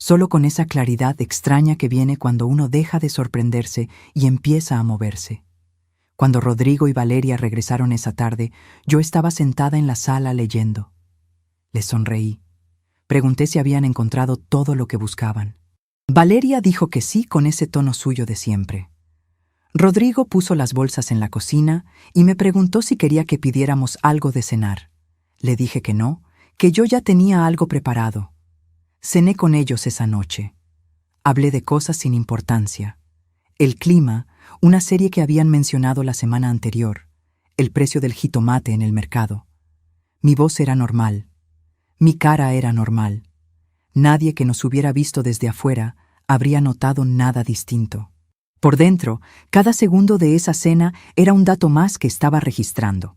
Solo con esa claridad extraña que viene cuando uno deja de sorprenderse y empieza a moverse. Cuando Rodrigo y Valeria regresaron esa tarde, yo estaba sentada en la sala leyendo. Les sonreí. Pregunté si habían encontrado todo lo que buscaban. Valeria dijo que sí con ese tono suyo de siempre. Rodrigo puso las bolsas en la cocina y me preguntó si quería que pidiéramos algo de cenar. Le dije que no, que yo ya tenía algo preparado. Cené con ellos esa noche. Hablé de cosas sin importancia. El clima, una serie que habían mencionado la semana anterior, el precio del jitomate en el mercado. Mi voz era normal. Mi cara era normal. Nadie que nos hubiera visto desde afuera habría notado nada distinto. Por dentro, cada segundo de esa cena era un dato más que estaba registrando.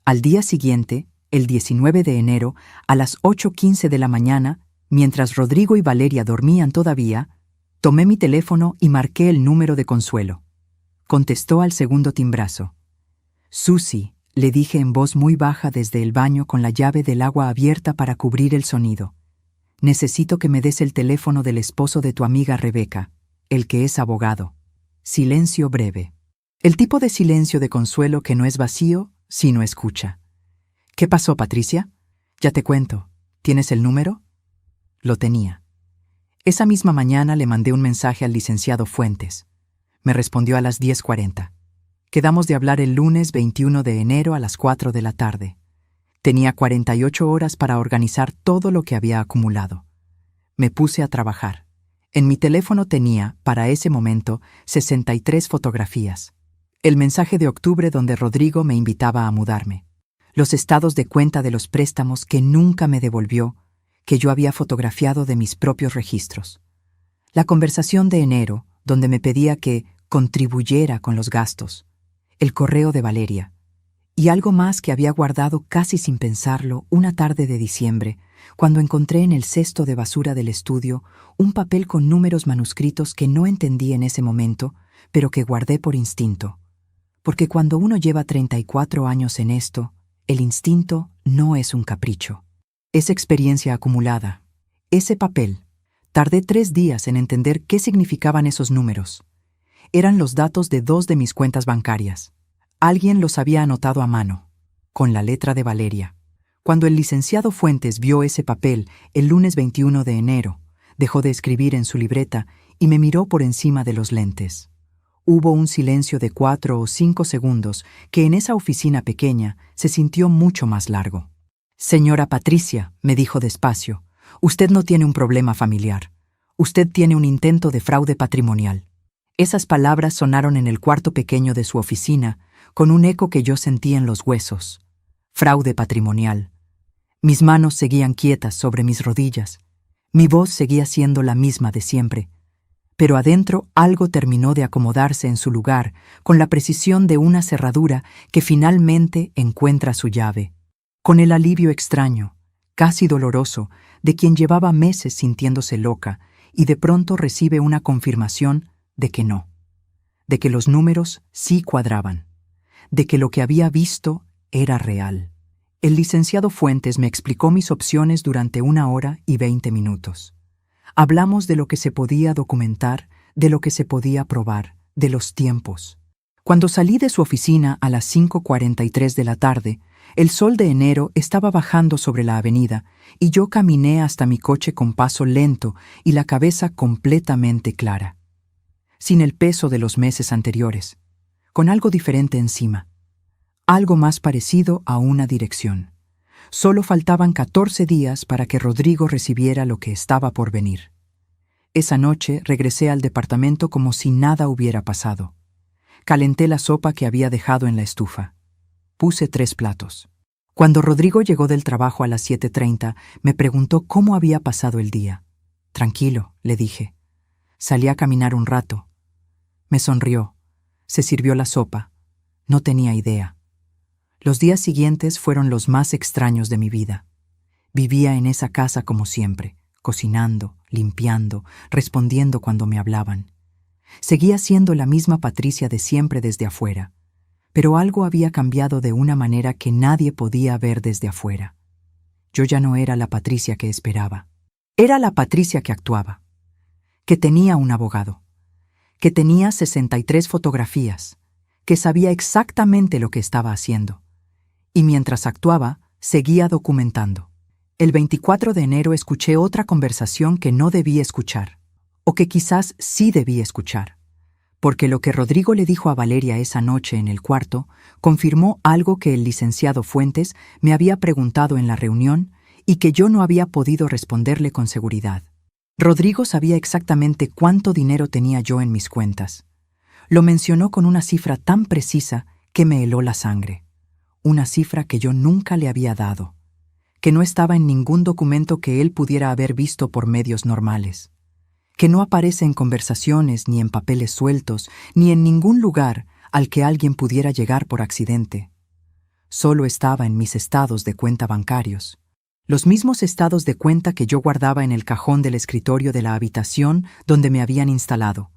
Al día siguiente, el 19 de enero, a las 8:15 de la mañana, mientras Rodrigo y Valeria dormían todavía, tomé mi teléfono y marqué el número de Consuelo. Contestó al segundo timbrazo. «Susi», le dije en voz muy baja desde el baño con la llave del agua abierta para cubrir el sonido. «Necesito que me des el teléfono del esposo de tu amiga Rebeca, el que es abogado». Silencio breve. El tipo de silencio de Consuelo que no es vacío, sino escucha. «¿Qué pasó, Patricia?» «Ya te cuento. ¿Tienes el número?» Lo tenía. Esa misma mañana le mandé un mensaje al licenciado Fuentes. Me respondió a las 10:40. Quedamos de hablar el lunes 21 de enero a las 4 de la tarde. Tenía 48 horas para organizar todo lo que había acumulado. Me puse a trabajar. En mi teléfono tenía, para ese momento, 63 fotografías. El mensaje de octubre donde Rodrigo me invitaba a mudarme. Los estados de cuenta de los préstamos que nunca me devolvió, que yo había fotografiado de mis propios registros. La conversación de enero, donde me pedía que contribuyera con los gastos. El correo de Valeria. Y algo más que había guardado casi sin pensarlo una tarde de diciembre, cuando encontré en el cesto de basura del estudio un papel con números manuscritos que no entendí en ese momento, pero que guardé por instinto. Porque cuando uno lleva 34 años en esto, el instinto no es un capricho. Es experiencia acumulada. Ese papel. Tardé 3 días en entender qué significaban esos números. Eran los datos de 2 de mis cuentas bancarias. Alguien los había anotado a mano, con la letra de Valeria. Cuando el licenciado Fuentes vio ese papel el lunes 21 de enero, dejó de escribir en su libreta y me miró por encima de los lentes. Hubo un silencio de 4 o 5 segundos que en esa oficina pequeña se sintió mucho más largo. «Señora Patricia», me dijo despacio, «usted no tiene un problema familiar. Usted tiene un intento de fraude patrimonial». Esas palabras sonaron en el cuarto pequeño de su oficina, con un eco que yo sentí en los huesos. Fraude patrimonial. Mis manos seguían quietas sobre mis rodillas. Mi voz seguía siendo la misma de siempre. Pero adentro algo terminó de acomodarse en su lugar con la precisión de una cerradura que finalmente encuentra su llave. Con el alivio extraño, casi doloroso, de quien llevaba meses sintiéndose loca y de pronto recibe una confirmación de que no, de que los números sí cuadraban, de que lo que había visto era real. El licenciado Fuentes me explicó mis opciones durante 1 hora y 20 minutos. Hablamos de lo que se podía documentar, de lo que se podía probar, de los tiempos. Cuando salí de su oficina a las 5:43 de la tarde, el sol de enero estaba bajando sobre la avenida y yo caminé hasta mi coche con paso lento y la cabeza completamente clara. Sin el peso de los meses anteriores, con algo diferente encima. Algo más parecido a una dirección. Solo faltaban 14 días para que Rodrigo recibiera lo que estaba por venir. Esa noche regresé al departamento como si nada hubiera pasado. Calenté la sopa que había dejado en la estufa. Puse 3 platos. Cuando Rodrigo llegó del trabajo a las 7:30, me preguntó cómo había pasado el día. Tranquilo, le dije. Salí a caminar un rato. Me sonrió. Se sirvió la sopa. No tenía idea. Los días siguientes fueron los más extraños de mi vida. Vivía en esa casa como siempre, cocinando, limpiando, respondiendo cuando me hablaban. Seguía siendo la misma Patricia de siempre desde afuera, pero algo había cambiado de una manera que nadie podía ver desde afuera. Yo ya no era la Patricia que esperaba. Era la Patricia que actuaba, que tenía un abogado, que tenía 63 fotografías, que sabía exactamente lo que estaba haciendo. Y mientras actuaba, seguía documentando. El 24 de enero escuché otra conversación que no debí escuchar, o que quizás sí debí escuchar, porque lo que Rodrigo le dijo a Valeria esa noche en el cuarto confirmó algo que el licenciado Fuentes me había preguntado en la reunión y que yo no había podido responderle con seguridad. Rodrigo sabía exactamente cuánto dinero tenía yo en mis cuentas. Lo mencionó con una cifra tan precisa que me heló la sangre. Una cifra que yo nunca le había dado, que no estaba en ningún documento que él pudiera haber visto por medios normales, que no aparece en conversaciones ni en papeles sueltos, ni en ningún lugar al que alguien pudiera llegar por accidente. Solo estaba en mis estados de cuenta bancarios, los mismos estados de cuenta que yo guardaba en el cajón del escritorio de la habitación donde me habían instalado,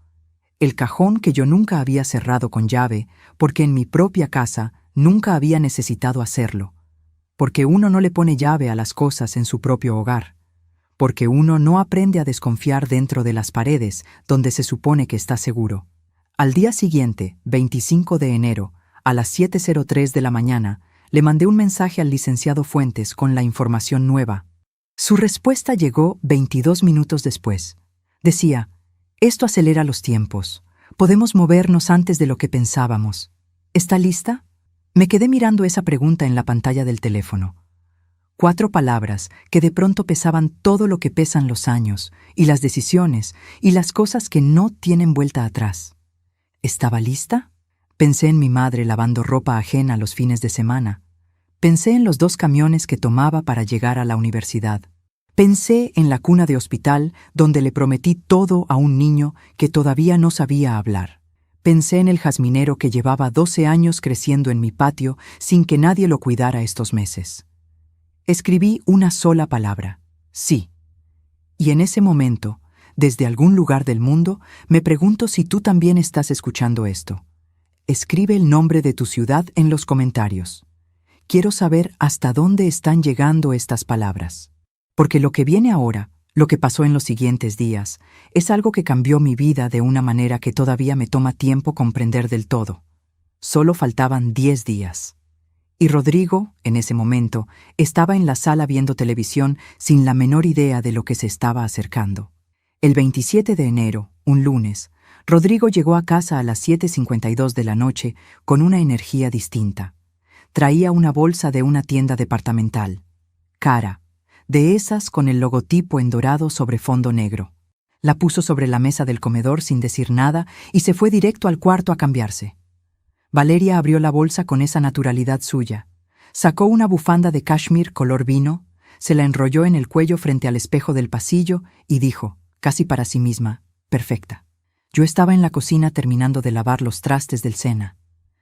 el cajón que yo nunca había cerrado con llave porque en mi propia casa nunca había necesitado hacerlo, porque uno no le pone llave a las cosas en su propio hogar, porque uno no aprende a desconfiar dentro de las paredes donde se supone que está seguro. Al día siguiente, 25 de enero, a las 7:03 de la mañana, le mandé un mensaje al licenciado Fuentes con la información nueva. Su respuesta llegó 22 minutos después. Decía, «Esto acelera los tiempos. Podemos movernos antes de lo que pensábamos. ¿Está lista?» Me quedé mirando esa pregunta en la pantalla del teléfono. 4 palabras que de pronto pesaban todo lo que pesan los años, y las decisiones, y las cosas que no tienen vuelta atrás. ¿Estaba lista? Pensé en mi madre lavando ropa ajena los fines de semana. Pensé en los 2 camiones que tomaba para llegar a la universidad. Pensé en la cuna de hospital donde le prometí todo a un niño que todavía no sabía hablar. Pensé en el jazminero que llevaba 12 años creciendo en mi patio sin que nadie lo cuidara estos meses. Escribí una sola palabra, sí. Y en ese momento, desde algún lugar del mundo, me pregunto si tú también estás escuchando esto. Escribe el nombre de tu ciudad en los comentarios. Quiero saber hasta dónde están llegando estas palabras. Porque lo que viene ahora, lo que pasó en los siguientes días, es algo que cambió mi vida de una manera que todavía me toma tiempo comprender del todo. Solo faltaban 10 días. Y Rodrigo, en ese momento, estaba en la sala viendo televisión sin la menor idea de lo que se estaba acercando. El 27 de enero, un lunes, Rodrigo llegó a casa a las 7:52 de la noche con una energía distinta. Traía una bolsa de una tienda departamental. Cara, de esas con el logotipo en dorado sobre fondo negro. La puso sobre la mesa del comedor sin decir nada y se fue directo al cuarto a cambiarse. Valeria abrió la bolsa con esa naturalidad suya. Sacó una bufanda de cashmere color vino, se la enrolló en el cuello frente al espejo del pasillo y dijo, casi para sí misma, perfecta. Yo estaba en la cocina terminando de lavar los trastes del Sena.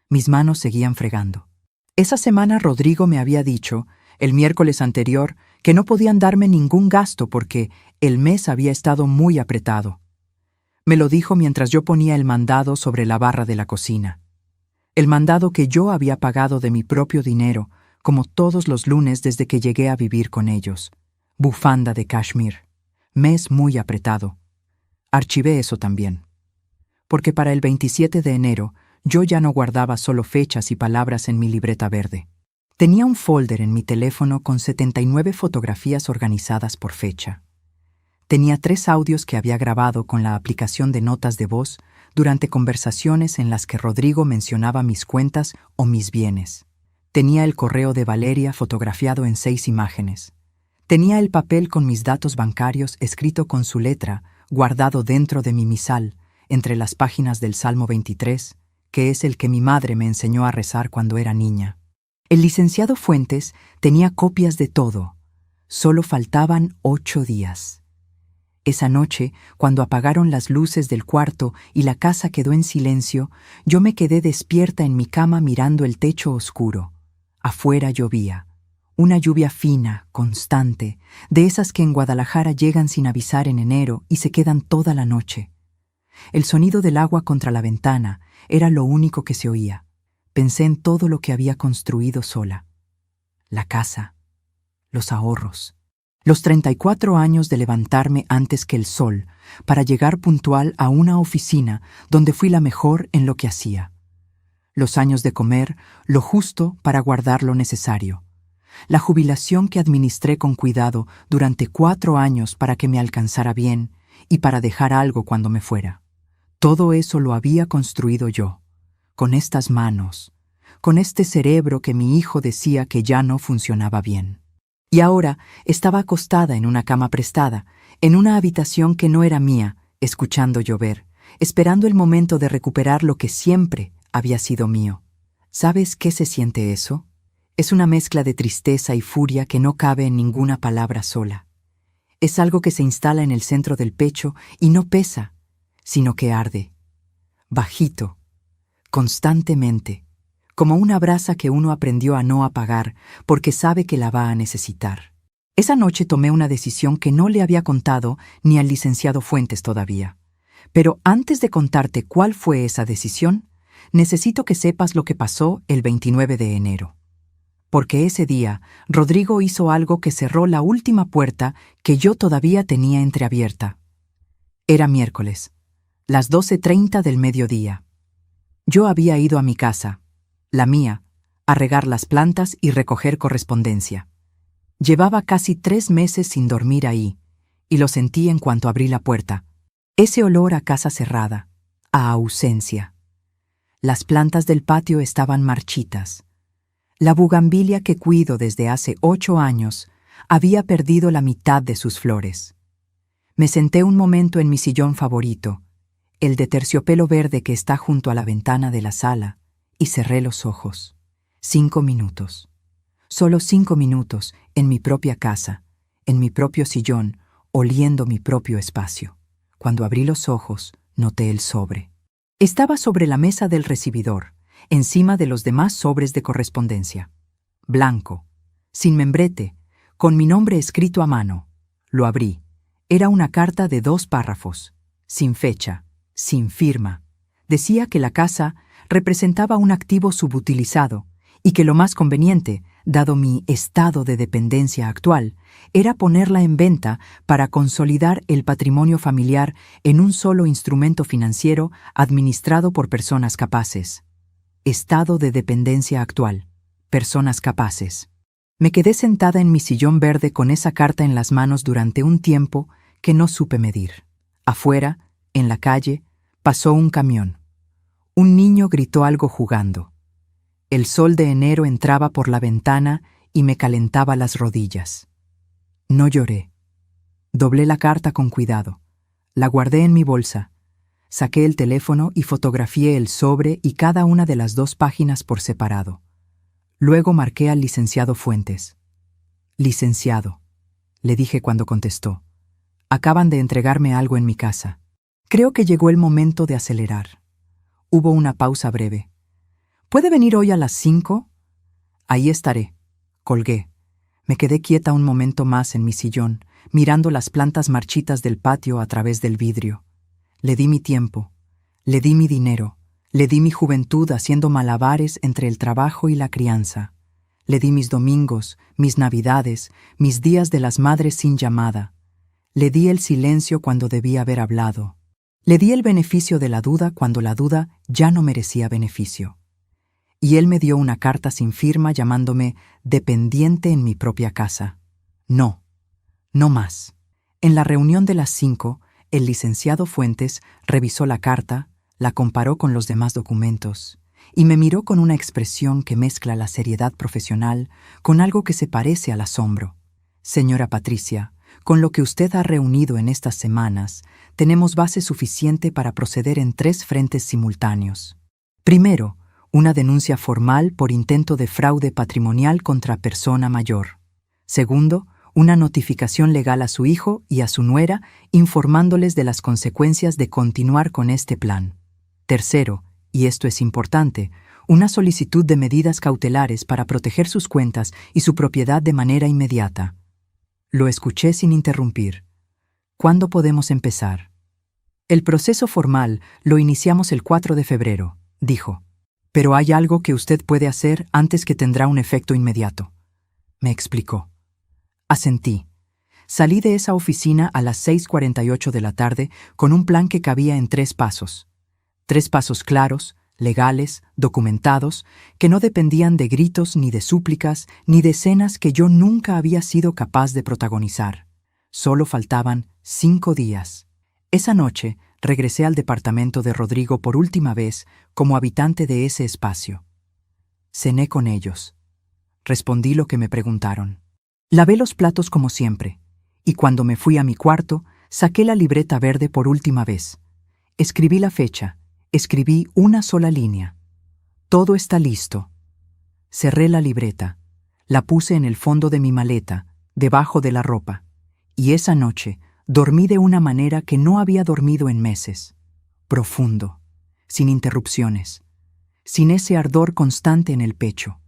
Mis manos seguían fregando. Esa semana Rodrigo me había dicho, el miércoles anterior, que no podían darme ningún gasto porque el mes había estado muy apretado. Me lo dijo mientras yo ponía el mandado sobre la barra de la cocina. El mandado que yo había pagado de mi propio dinero, como todos los lunes desde que llegué a vivir con ellos. Bufanda de cashmere. Mes muy apretado. Archivé eso también. Porque para el 27 de enero yo ya no guardaba solo fechas y palabras en mi libreta verde. Tenía un folder en mi teléfono con 79 fotografías organizadas por fecha. Tenía 3 audios que había grabado con la aplicación de notas de voz durante conversaciones en las que Rodrigo mencionaba mis cuentas o mis bienes. Tenía el correo de Valeria fotografiado en 6 imágenes. Tenía el papel con mis datos bancarios escrito con su letra, guardado dentro de mi misal, entre las páginas del Salmo 23, que es el que mi madre me enseñó a rezar cuando era niña. El licenciado Fuentes tenía copias de todo. Solo faltaban 8 días. Esa noche, cuando apagaron las luces del cuarto y la casa quedó en silencio, yo me quedé despierta en mi cama mirando el techo oscuro. Afuera llovía. Una lluvia fina, constante, de esas que en Guadalajara llegan sin avisar en enero y se quedan toda la noche. El sonido del agua contra la ventana era lo único que se oía. Pensé en todo lo que había construido sola. La casa, los ahorros, los 34 años de levantarme antes que el sol para llegar puntual a una oficina donde fui la mejor en lo que hacía. Los años de comer lo justo para guardar lo necesario. La jubilación que administré con cuidado durante 4 años para que me alcanzara bien y para dejar algo cuando me fuera. Todo eso lo había construido yo, con estas manos, con este cerebro que mi hijo decía que ya no funcionaba bien. Y ahora estaba acostada en una cama prestada, en una habitación que no era mía, escuchando llover, esperando el momento de recuperar lo que siempre había sido mío. ¿Sabes qué se siente eso? Es una mezcla de tristeza y furia que no cabe en ninguna palabra sola. Es algo que se instala en el centro del pecho y no pesa, sino que arde. Bajito, constantemente, como una brasa que uno aprendió a no apagar porque sabe que la va a necesitar. Esa noche tomé una decisión que no le había contado ni al licenciado Fuentes todavía. Pero antes de contarte cuál fue esa decisión, necesito que sepas lo que pasó el 29 de enero. Porque ese día, Rodrigo hizo algo que cerró la última puerta que yo todavía tenía entreabierta. Era miércoles, las 12:30 del mediodía. Yo había ido a mi casa, la mía, a regar las plantas y recoger correspondencia. Llevaba casi 3 meses sin dormir ahí, y lo sentí en cuanto abrí la puerta. Ese olor a casa cerrada, a ausencia. Las plantas del patio estaban marchitas. La bugambilia que cuido desde hace 8 años había perdido la mitad de sus flores. Me senté un momento en mi sillón favorito, el de terciopelo verde que está junto a la ventana de la sala, y cerré los ojos. 5 minutos. Solo 5 minutos en mi propia casa, en mi propio sillón, oliendo mi propio espacio. Cuando abrí los ojos, noté el sobre. Estaba sobre la mesa del recibidor, encima de los demás sobres de correspondencia. Blanco, sin membrete, con mi nombre escrito a mano. Lo abrí. Era una carta de 2 párrafos, sin fecha, sin firma. Decía que la casa representaba un activo subutilizado y que lo más conveniente, dado mi estado de dependencia actual, era ponerla en venta para consolidar el patrimonio familiar en un solo instrumento financiero administrado por personas capaces. Estado de dependencia actual. Personas capaces. Me quedé sentada en mi sillón verde con esa carta en las manos durante un tiempo que no supe medir. Afuera, en la calle, pasó un camión. Un niño gritó algo jugando. El sol de enero entraba por la ventana y me calentaba las rodillas. No lloré. Doblé la carta con cuidado. La guardé en mi bolsa. Saqué el teléfono y fotografié el sobre y cada una de las 2 páginas por separado. Luego marqué al licenciado Fuentes. «Licenciado», le dije cuando contestó. «Acaban de entregarme algo en mi casa. Creo que llegó el momento de acelerar». Hubo una pausa breve. «¿Puede venir hoy a las 5? «Ahí estaré». Colgué. Me quedé quieta un momento más en mi sillón, mirando las plantas marchitas del patio a través del vidrio. Le di mi tiempo, le di mi dinero, Le di mi juventud haciendo malabares entre el trabajo y la crianza. Le di mis domingos, mis navidades, mis días de las madres sin llamada. Le di el silencio cuando debía haber hablado. Le di el beneficio de la duda cuando la duda ya no merecía beneficio. Y él me dio una carta sin firma llamándome dependiente en mi propia casa. No, no más. En la reunión de las 5, el licenciado Fuentes revisó la carta, la comparó con los demás documentos y me miró con una expresión que mezcla la seriedad profesional con algo que se parece al asombro. Señora Patricia, con lo que usted ha reunido en estas semanas, tenemos base suficiente para proceder en 3 frentes simultáneos. Primero, una denuncia formal por intento de fraude patrimonial contra persona mayor. Segundo, una notificación legal a su hijo y a su nuera informándoles de las consecuencias de continuar con este plan. Tercero, y esto es importante, una solicitud de medidas cautelares para proteger sus cuentas y su propiedad de manera inmediata. Lo escuché sin interrumpir. ¿Cuándo podemos empezar? El proceso formal lo iniciamos el 4 de febrero, dijo. Pero hay algo que usted puede hacer antes que tendrá un efecto inmediato. Me explicó. Asentí. Salí de esa oficina a las 6:48 de la tarde con un plan que cabía en 3 pasos. 3 pasos claros, legales, documentados, que no dependían de gritos ni de súplicas ni de escenas que yo nunca había sido capaz de protagonizar. Solo faltaban 5 días. Esa noche regresé al departamento de Rodrigo por última vez como habitante de ese espacio. Cené con ellos. Respondí lo que me preguntaron. Lavé los platos como siempre, y cuando me fui a mi cuarto, saqué la libreta verde por última vez. Escribí la fecha, escribí una sola línea. Todo está listo. Cerré la libreta, la puse en el fondo de mi maleta, debajo de la ropa, y esa noche dormí de una manera que no había dormido en meses. Profundo, sin interrupciones, sin ese ardor constante en el pecho.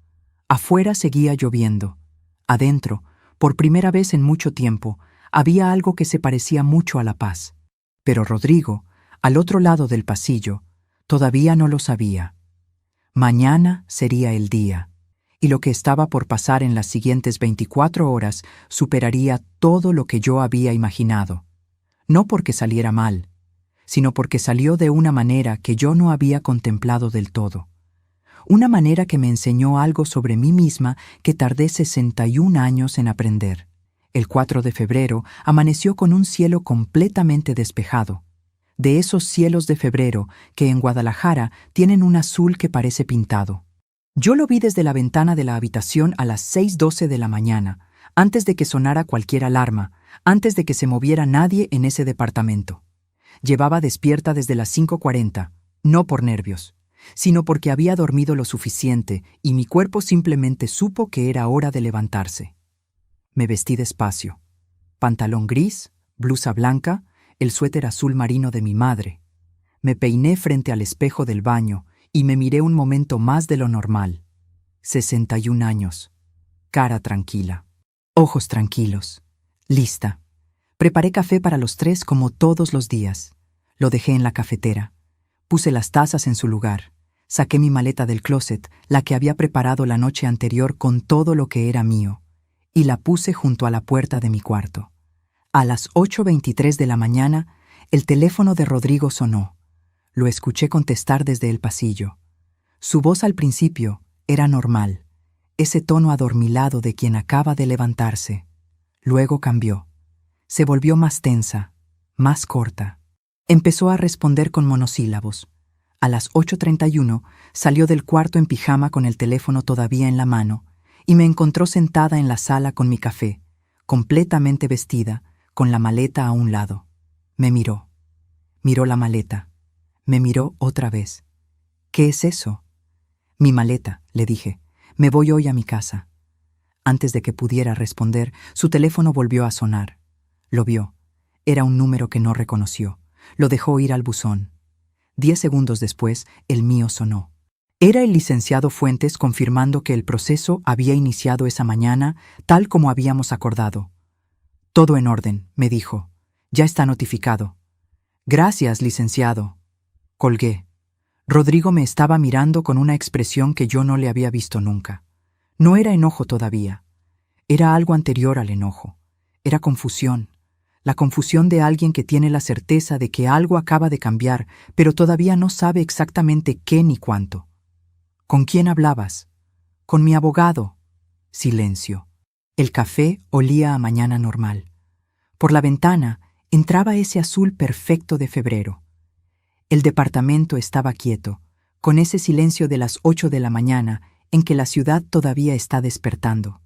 Afuera seguía lloviendo. Adentro, por primera vez en mucho tiempo, había algo que se parecía mucho a la paz. Pero Rodrigo, al otro lado del pasillo, todavía no lo sabía. Mañana sería el día, y lo que estaba por pasar en las siguientes 24 horas superaría todo lo que yo había imaginado. No porque saliera mal, sino porque salió de una manera que yo no había contemplado del todo. Una manera que me enseñó algo sobre mí misma que tardé 61 años en aprender. El 4 de febrero amaneció con un cielo completamente despejado. De esos cielos de febrero que en Guadalajara tienen un azul que parece pintado. Yo lo vi desde la ventana de la habitación a las 6:12 de la mañana, antes de que sonara cualquier alarma, antes de que se moviera nadie en ese departamento. Llevaba despierta desde las 5:40, no por nervios, sino porque había dormido lo suficiente y mi cuerpo simplemente supo que era hora de levantarse. Me vestí despacio. Pantalón gris, blusa blanca, el suéter azul marino de mi madre. Me peiné frente al espejo del baño y me miré un momento más de lo normal. 61 años. Cara tranquila. Ojos tranquilos. Lista. Preparé café para los 3 como todos los días. Lo dejé en la cafetera. Puse las tazas en su lugar. Saqué mi maleta del closet, la que había preparado la noche anterior con todo lo que era mío, y la puse junto a la puerta de mi cuarto. A las 8:23 de la mañana, el teléfono de Rodrigo sonó. Lo escuché contestar desde el pasillo. Su voz al principio era normal, ese tono adormilado de quien acaba de levantarse. Luego cambió. Se volvió más tensa, más corta. Empezó a responder con monosílabos. A las 8:31 salió del cuarto en pijama con el teléfono todavía en la mano y me encontró sentada en la sala con mi café, completamente vestida, con la maleta a un lado. Me miró. Miró la maleta. Me miró otra vez. ¿Qué es eso? Mi maleta, le dije. Me voy hoy a mi casa. Antes de que pudiera responder, su teléfono volvió a sonar. Lo vio. Era un número que no reconoció. Lo dejó ir al buzón. 10 segundos después, el mío sonó. Era el licenciado Fuentes confirmando que el proceso había iniciado esa mañana, tal como habíamos acordado. Todo en orden, me dijo. Ya está notificado. Gracias, licenciado. Colgué. Rodrigo me estaba mirando con una expresión que yo no le había visto nunca. No era enojo todavía. Era algo anterior al enojo. Era confusión. La confusión de alguien que tiene la certeza de que algo acaba de cambiar, pero todavía no sabe exactamente qué ni cuánto. ¿Con quién hablabas? Con mi abogado. Silencio. El café olía a mañana normal. Por la ventana entraba ese azul perfecto de febrero. El departamento estaba quieto, con ese silencio de las 8 de la mañana en que la ciudad todavía está despertando.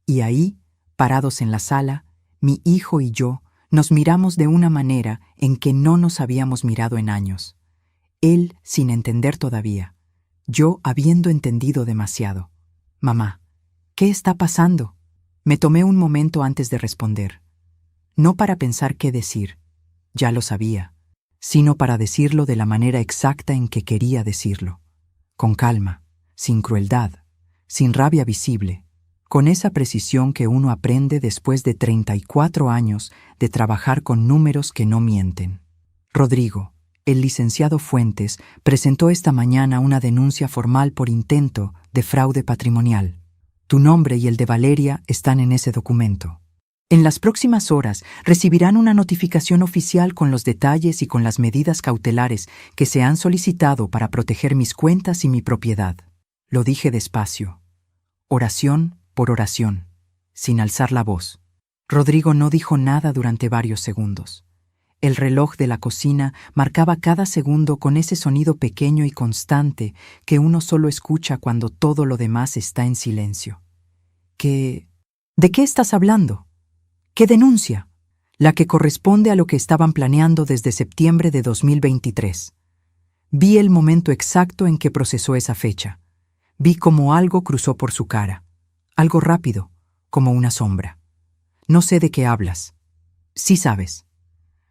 Y ahí, parados en la sala, mi hijo y yo nos miramos de una manera en que no nos habíamos mirado en años. Él sin entender todavía, yo habiendo entendido demasiado. Mamá, ¿qué está pasando? Me tomé un momento antes de responder. No para pensar qué decir, ya lo sabía, sino para decirlo de la manera exacta en que quería decirlo. Con calma, sin crueldad, sin rabia visible, con esa precisión que uno aprende después de 34 años de trabajar con números que no mienten. Rodrigo, el licenciado Fuentes, presentó esta mañana una denuncia formal por intento de fraude patrimonial. Tu nombre y el de Valeria están en ese documento. En las próximas horas recibirán una notificación oficial con los detalles y con las medidas cautelares que se han solicitado para proteger mis cuentas y mi propiedad. Lo dije despacio, oración por oración, sin alzar la voz. Rodrigo no dijo nada durante varios segundos. El reloj de la cocina marcaba cada segundo con ese sonido pequeño y constante que uno solo escucha cuando todo lo demás está en silencio. ¿De qué estás hablando? ¿Qué denuncia? La que corresponde a lo que estaban planeando desde septiembre de 2023. Vi el momento exacto en que procesó esa fecha. Vi cómo algo cruzó por su cara. Algo rápido, como una sombra. No sé de qué hablas. Sí sabes.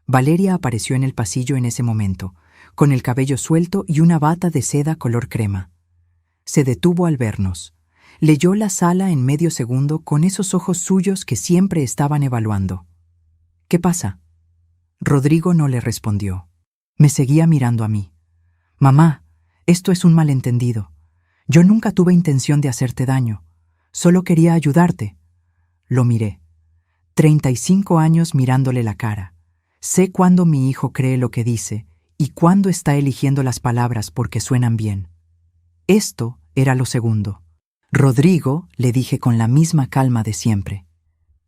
Valeria apareció en el pasillo en ese momento, con el cabello suelto y una bata de seda color crema. Se detuvo al vernos. Leyó la sala en medio segundo con esos ojos suyos que siempre estaban evaluando. ¿Qué pasa? Rodrigo no le respondió. Me seguía mirando a mí. Mamá, esto es un malentendido. Yo nunca tuve intención de hacerte daño. Solo quería ayudarte. Lo miré. 35 años mirándole la cara. Sé cuándo mi hijo cree lo que dice y cuándo está eligiendo las palabras porque suenan bien. Esto era lo segundo. Rodrigo, le dije con la misma calma de siempre.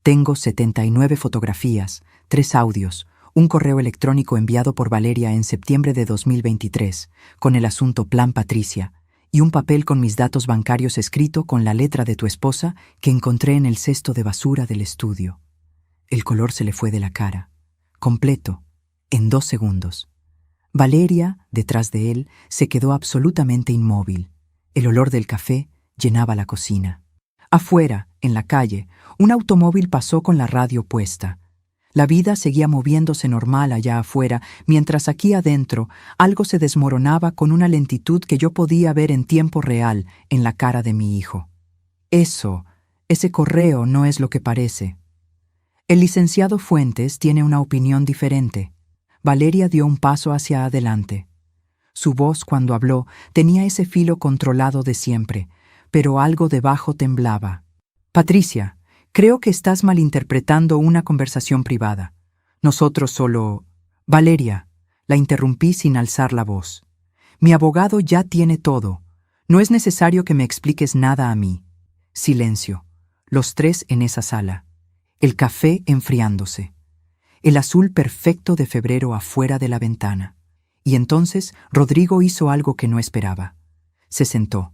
Tengo 79 fotografías, 3 audios, un correo electrónico enviado por Valeria en septiembre de 2023, con el asunto Plan Patricia, y un papel con mis datos bancarios escrito con la letra de tu esposa que encontré en el cesto de basura del estudio. El color se le fue de la cara. Completo, en 2 segundos. Valeria, detrás de él, se quedó absolutamente inmóvil. El olor del café llenaba la cocina. Afuera, en la calle, un automóvil pasó con la radio puesta. La vida seguía moviéndose normal allá afuera, mientras aquí adentro algo se desmoronaba con una lentitud que yo podía ver en tiempo real en la cara de mi hijo. Ese correo no es lo que parece. El licenciado Fuentes tiene una opinión diferente. Valeria dio un paso hacia adelante. Su voz, cuando habló, tenía ese filo controlado de siempre, pero algo debajo temblaba. Patricia, creo que estás malinterpretando una conversación privada. Nosotros solo... Valeria, la interrumpí sin alzar la voz. Mi abogado ya tiene todo. No es necesario que me expliques nada a mí. Silencio. Los 3 en esa sala. El café enfriándose. El azul perfecto de febrero afuera de la ventana. Y entonces Rodrigo hizo algo que no esperaba. Se sentó.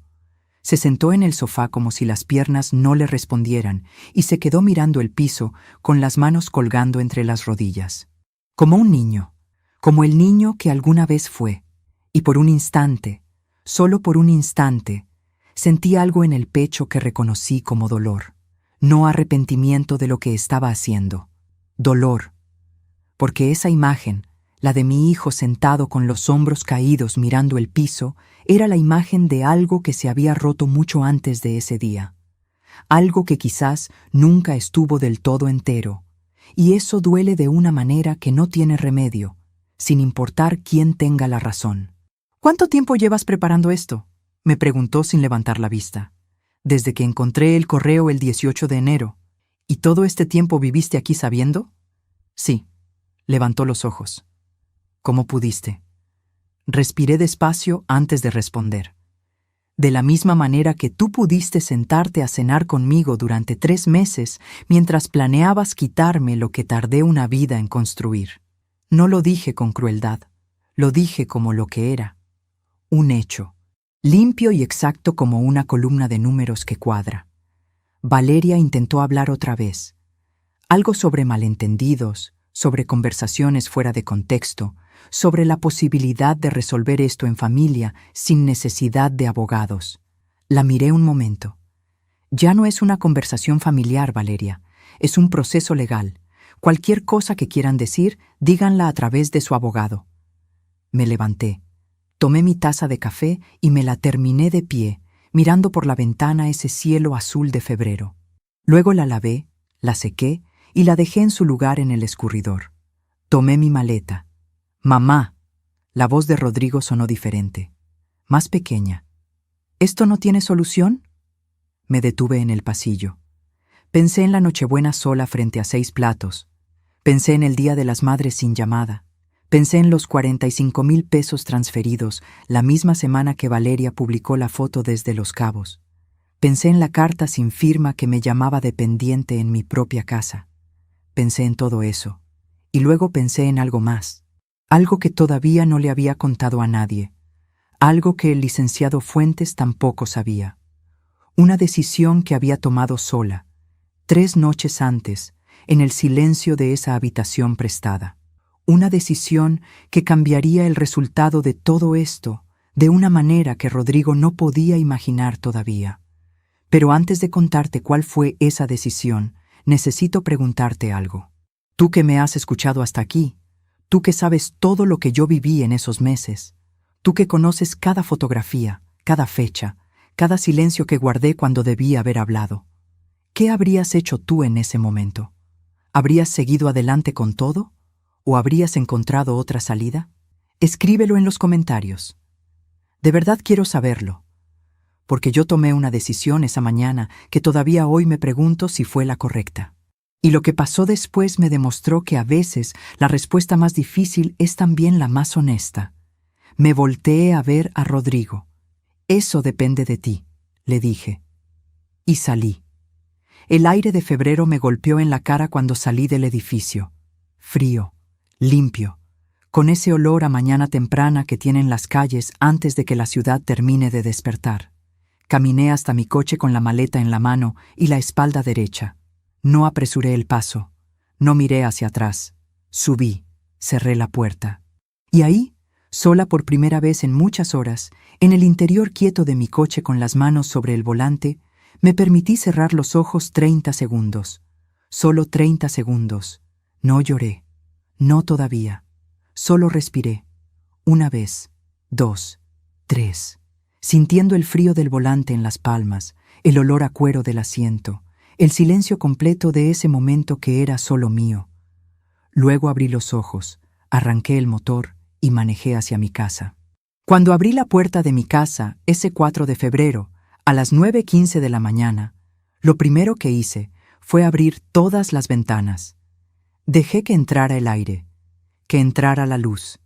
Se sentó en el sofá como si las piernas no le respondieran y se quedó mirando el piso con las manos colgando entre las rodillas. Como un niño, como el niño que alguna vez fue. Y por un instante, solo por un instante, sentí algo en el pecho que reconocí como dolor. No arrepentimiento de lo que estaba haciendo. Dolor. Porque esa imagen, la de mi hijo sentado con los hombros caídos mirando el piso, era la imagen de algo que se había roto mucho antes de ese día. Algo que quizás nunca estuvo del todo entero. Y eso duele de una manera que no tiene remedio, sin importar quién tenga la razón. ¿Cuánto tiempo llevas preparando esto?, me preguntó sin levantar la vista. Desde que encontré el correo el 18 de enero. ¿Y todo este tiempo viviste aquí sabiendo? Sí. Levantó los ojos. ¿Cómo pudiste? Respiré despacio antes de responder. De la misma manera que tú pudiste sentarte a cenar conmigo durante 3 meses mientras planeabas quitarme lo que tardé una vida en construir. No lo dije con crueldad, lo dije como lo que era. Un hecho, limpio y exacto como una columna de números que cuadra. Valeria intentó hablar otra vez. Algo sobre malentendidos, sobre conversaciones fuera de contexto, sobre la posibilidad de resolver esto en familia sin necesidad de abogados. La miré un momento. Ya no es una conversación familiar, Valeria. Es un proceso legal. Cualquier cosa que quieran decir, díganla a través de su abogado. Me levanté. Tomé mi taza de café y me la terminé de pie, mirando por la ventana ese cielo azul de febrero. Luego la lavé, la sequé y la dejé en su lugar en el escurridor. Tomé mi maleta. «Mamá». La voz de Rodrigo sonó diferente, más pequeña. «¿Esto no tiene solución?». Me detuve en el pasillo. Pensé en la Nochebuena sola frente a 6 platos. Pensé en el Día de las Madres sin llamada. Pensé en los 45,000 pesos transferidos la misma semana que Valeria publicó la foto desde Los Cabos. Pensé en la carta sin firma que me llamaba dependiente en mi propia casa. Pensé en todo eso. Y luego pensé en algo más. Algo que todavía no le había contado a nadie. Algo que el licenciado Fuentes tampoco sabía. Una decisión que había tomado sola, 3 noches antes, en el silencio de esa habitación prestada. Una decisión que cambiaría el resultado de todo esto de una manera que Rodrigo no podía imaginar todavía. Pero antes de contarte cuál fue esa decisión, necesito preguntarte algo. Tú que me has escuchado hasta aquí, tú que sabes todo lo que yo viví en esos meses, tú que conoces cada fotografía, cada fecha, cada silencio que guardé cuando debí haber hablado. ¿Qué habrías hecho tú en ese momento? ¿Habrías seguido adelante con todo? ¿O habrías encontrado otra salida? Escríbelo en los comentarios. De verdad quiero saberlo, porque yo tomé una decisión esa mañana que todavía hoy me pregunto si fue la correcta. Y lo que pasó después me demostró que a veces la respuesta más difícil es también la más honesta. Me volteé a ver a Rodrigo. «Eso depende de ti», le dije. Y salí. El aire de febrero me golpeó en la cara cuando salí del edificio. Frío, limpio, con ese olor a mañana temprana que tienen las calles antes de que la ciudad termine de despertar. Caminé hasta mi coche con la maleta en la mano y la espalda derecha. No apresuré el paso, no miré hacia atrás. Subí, cerré la puerta. Y ahí, sola por primera vez en muchas horas, en el interior quieto de mi coche con las manos sobre el volante, me permití cerrar los ojos 30 segundos. Solo 30 segundos. No lloré. No todavía. Solo respiré. 1 vez, 2, 3. Sintiendo el frío del volante en las palmas, el olor a cuero del asiento, el silencio completo de ese momento que era solo mío. Luego abrí los ojos, arranqué el motor y manejé hacia mi casa. Cuando abrí la puerta de mi casa, ese 4 de febrero, a las 9:15 de la mañana, lo primero que hice fue abrir todas las ventanas. Dejé que entrara el aire, que entrara la luz.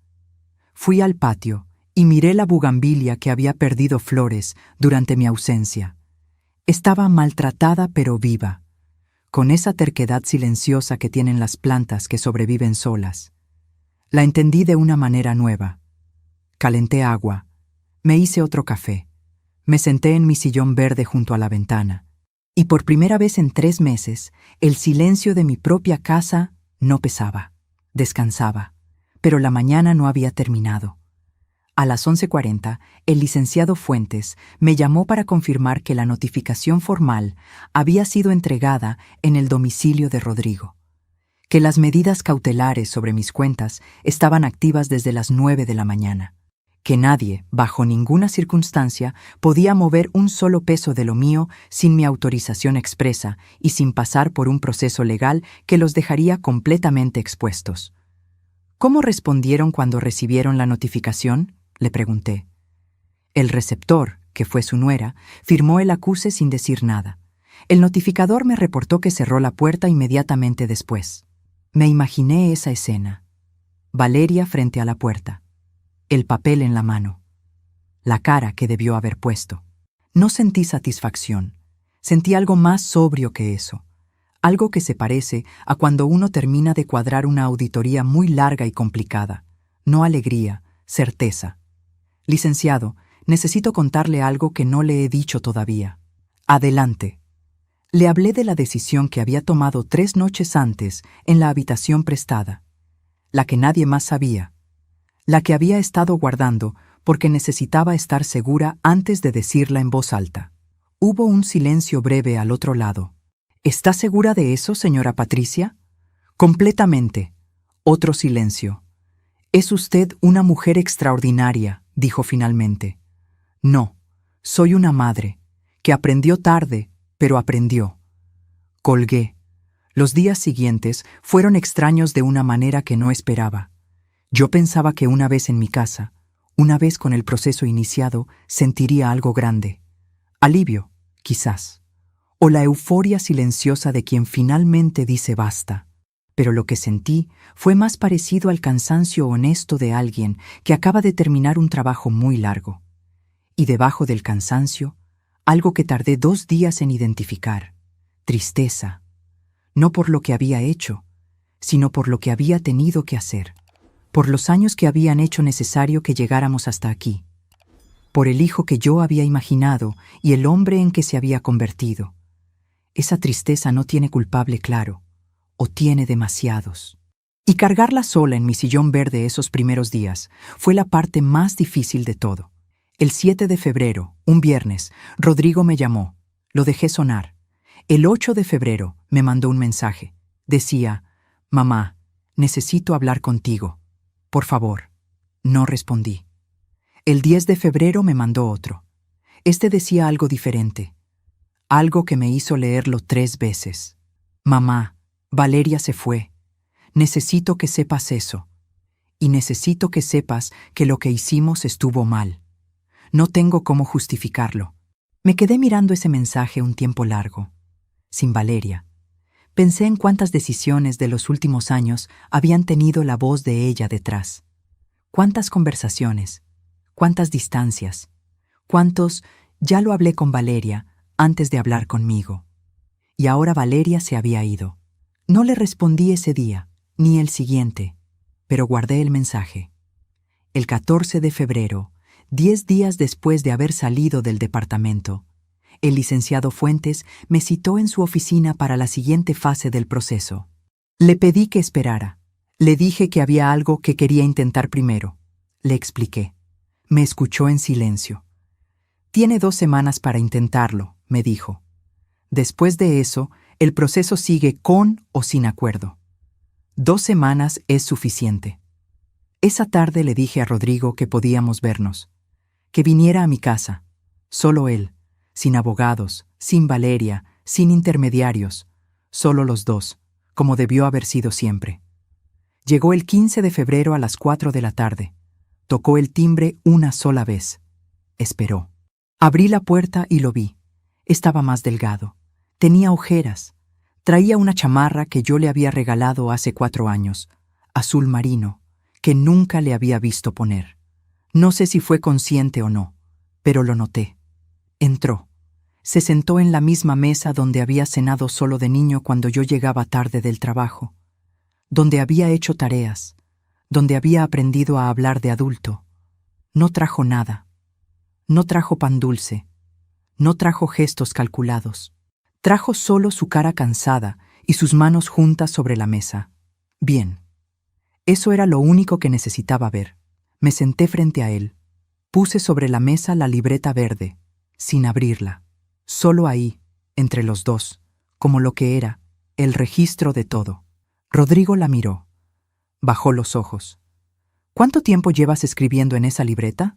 Fui al patio y miré la bugambilia que había perdido flores durante mi ausencia. Estaba maltratada pero viva, con esa terquedad silenciosa que tienen las plantas que sobreviven solas. La entendí de una manera nueva. Calenté agua, me hice otro café, me senté en mi sillón verde junto a la ventana, y por primera vez en 3 meses, el silencio de mi propia casa no pesaba, descansaba, pero la mañana no había terminado. A las 11:40, el licenciado Fuentes me llamó para confirmar que la notificación formal había sido entregada en el domicilio de Rodrigo, que las medidas cautelares sobre mis cuentas estaban activas desde las 9 de la mañana, que nadie, bajo ninguna circunstancia, podía mover un solo peso de lo mío sin mi autorización expresa y sin pasar por un proceso legal que los dejaría completamente expuestos. ¿Cómo respondieron cuando recibieron la notificación?, Le pregunté. El receptor, que fue su nuera, firmó el acuse sin decir nada. El notificador me reportó que cerró la puerta inmediatamente después. Me imaginé esa escena. Valeria frente a la puerta, el papel en la mano, la cara que debió haber puesto. No sentí satisfacción. Sentí algo más sobrio que eso. Algo que se parece a cuando uno termina de cuadrar una auditoría muy larga y complicada. No alegría, certeza. Licenciado, necesito contarle algo que no le he dicho todavía. Adelante. Le hablé de la decisión que había tomado 3 noches antes en la habitación prestada, la que nadie más sabía, la que había estado guardando porque necesitaba estar segura antes de decirla en voz alta. Hubo un silencio breve al otro lado. ¿Está segura de eso, señora Patricia? Completamente. Otro silencio. Es usted una mujer extraordinaria, dijo finalmente. No, soy una madre, que aprendió tarde, pero aprendió. Colgué. Los días siguientes fueron extraños de una manera que no esperaba. Yo pensaba que una vez en mi casa, una vez con el proceso iniciado, sentiría algo grande. Alivio, quizás. O la euforia silenciosa de quien finalmente dice basta. Pero lo que sentí fue más parecido al cansancio honesto de alguien que acaba de terminar un trabajo muy largo. Y debajo del cansancio, algo que tardé 2 días en identificar. Tristeza. No por lo que había hecho, sino por lo que había tenido que hacer. Por los años que habían hecho necesario que llegáramos hasta aquí. Por el hijo que yo había imaginado y el hombre en que se había convertido. Esa tristeza no tiene culpable claro, o tiene demasiados. Y cargarla sola en mi sillón verde esos primeros días fue la parte más difícil de todo. El 7 de febrero, un viernes, Rodrigo me llamó. Lo dejé sonar. El 8 de febrero me mandó un mensaje. Decía, «Mamá, necesito hablar contigo. Por favor». No respondí. El 10 de febrero me mandó otro. Este decía algo diferente. Algo que me hizo leerlo 3 veces. «Mamá, Valeria se fue. Necesito que sepas eso. Y necesito que sepas que lo que hicimos estuvo mal. No tengo cómo justificarlo». Me quedé mirando ese mensaje un tiempo largo. Sin Valeria. Pensé en cuántas decisiones de los últimos años habían tenido la voz de ella detrás. Cuántas conversaciones, cuántas distancias, cuántos «ya lo hablé con Valeria» antes de hablar conmigo. Y ahora Valeria se había ido. No le respondí ese día, ni el siguiente, pero guardé el mensaje. El 14 de febrero, 10 días después de haber salido del departamento, el licenciado Fuentes me citó en su oficina para la siguiente fase del proceso. Le pedí que esperara. Le dije que había algo que quería intentar primero. Le expliqué. Me escuchó en silencio. «Tiene 2 semanas para intentarlo», me dijo. «Después de eso, el proceso sigue con o sin acuerdo. 2 semanas es suficiente». Esa tarde le dije a Rodrigo que podíamos vernos, que viniera a mi casa, solo él, sin abogados, sin Valeria, sin intermediarios, solo los dos, como debió haber sido siempre. Llegó el 15 de febrero a las 4 de la tarde. Tocó el timbre una sola vez. Esperó. Abrí la puerta y lo vi. Estaba más delgado. Tenía ojeras. Traía una chamarra que yo le había regalado hace 4 años, azul marino, que nunca le había visto poner. No sé si fue consciente o no, pero lo noté. Entró. Se sentó en la misma mesa donde había cenado solo de niño cuando yo llegaba tarde del trabajo, donde había hecho tareas, donde había aprendido a hablar de adulto. No trajo nada. No trajo pan dulce. No trajo gestos calculados. Trajo solo su cara cansada y sus manos juntas sobre la mesa. Bien. Eso era lo único que necesitaba ver. Me senté frente a él. Puse sobre la mesa la libreta verde, sin abrirla. Solo ahí, entre los dos, como lo que era, el registro de todo. Rodrigo la miró. Bajó los ojos. «¿Cuánto tiempo llevas escribiendo en esa libreta?»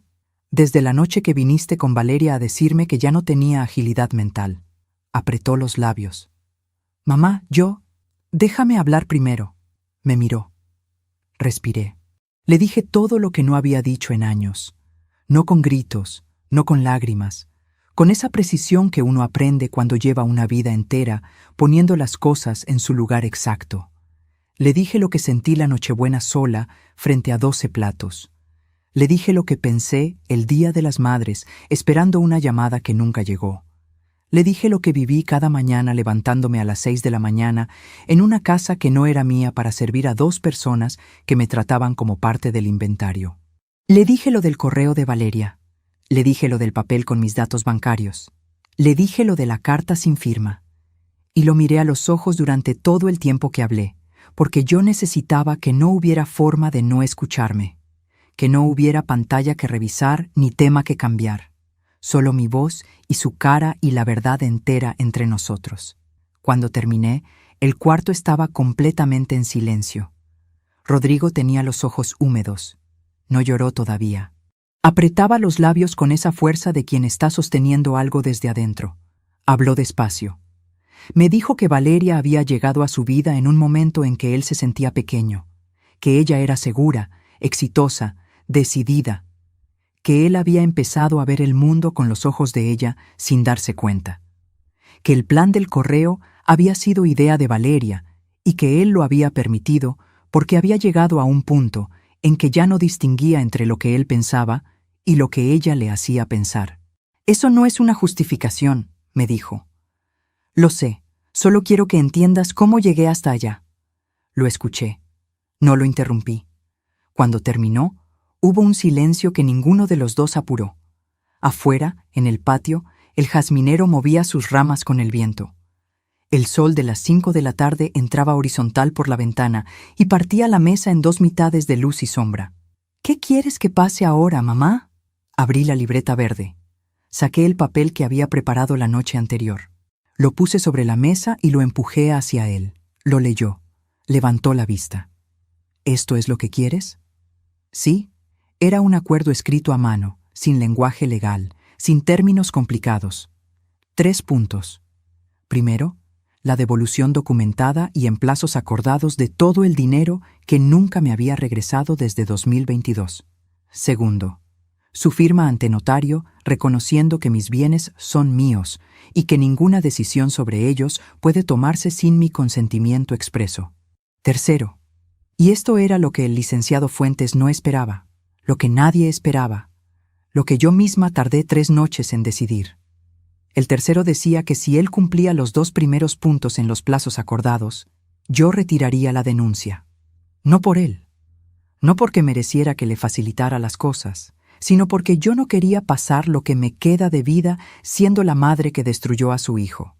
«Desde la noche que viniste con Valeria a decirme que ya no tenía agilidad mental». Apretó los labios. «Mamá, déjame hablar primero». Me miró. Respiré. Le dije todo lo que no había dicho en años. No con gritos, no con lágrimas, con esa precisión que uno aprende cuando lleva una vida entera poniendo las cosas en su lugar exacto. Le dije lo que sentí la Nochebuena sola frente a 12 platos. Le dije lo que pensé el Día de las Madres, esperando una llamada que nunca llegó. Le dije lo que viví cada mañana levantándome a las 6 de la mañana en una casa que no era mía para servir a 2 personas que me trataban como parte del inventario. Le dije lo del correo de Valeria. Le dije lo del papel con mis datos bancarios. Le dije lo de la carta sin firma. Y lo miré a los ojos durante todo el tiempo que hablé, porque yo necesitaba que no hubiera forma de no escucharme, que no hubiera pantalla que revisar ni tema que cambiar, solo mi voz y su cara y la verdad entera entre nosotros. Cuando terminé, el cuarto estaba completamente en silencio. Rodrigo tenía los ojos húmedos. No lloró todavía. Apretaba los labios con esa fuerza de quien está sosteniendo algo desde adentro. Habló despacio. Me dijo que Valeria había llegado a su vida en un momento en que él se sentía pequeño, que ella era segura, exitosa, decidida, que él había empezado a ver el mundo con los ojos de ella sin darse cuenta, que el plan del correo había sido idea de Valeria y que él lo había permitido porque había llegado a un punto en que ya no distinguía entre lo que él pensaba y lo que ella le hacía pensar. Eso no es una justificación, me dijo. Lo sé, solo quiero que entiendas cómo llegué hasta allá. Lo escuché. No lo interrumpí. Cuando terminó, hubo un silencio que ninguno de los dos apuró. Afuera, en el patio, el jazminero movía sus ramas con el viento. El sol de las 5 de la tarde entraba horizontal por la ventana y partía la mesa en 2 mitades de luz y sombra. ¿Qué quieres que pase ahora, mamá? Abrí la libreta verde. Saqué el papel que había preparado la noche anterior. Lo puse sobre la mesa y lo empujé hacia él. Lo leyó. Levantó la vista. ¿Esto es lo que quieres? Sí. Era un acuerdo escrito a mano, sin lenguaje legal, sin términos complicados. 3 puntos. Primero, la devolución documentada y en plazos acordados de todo el dinero que nunca me había regresado desde 2022. Segundo, su firma ante notario reconociendo que mis bienes son míos y que ninguna decisión sobre ellos puede tomarse sin mi consentimiento expreso. Tercero, y esto era lo que el licenciado Fuentes no esperaba, lo que nadie esperaba, lo que yo misma tardé 3 noches en decidir. El tercero decía que si él cumplía los 2 primeros puntos en los plazos acordados, yo retiraría la denuncia. No por él, no porque mereciera que le facilitara las cosas, sino porque yo no quería pasar lo que me queda de vida siendo la madre que destruyó a su hijo.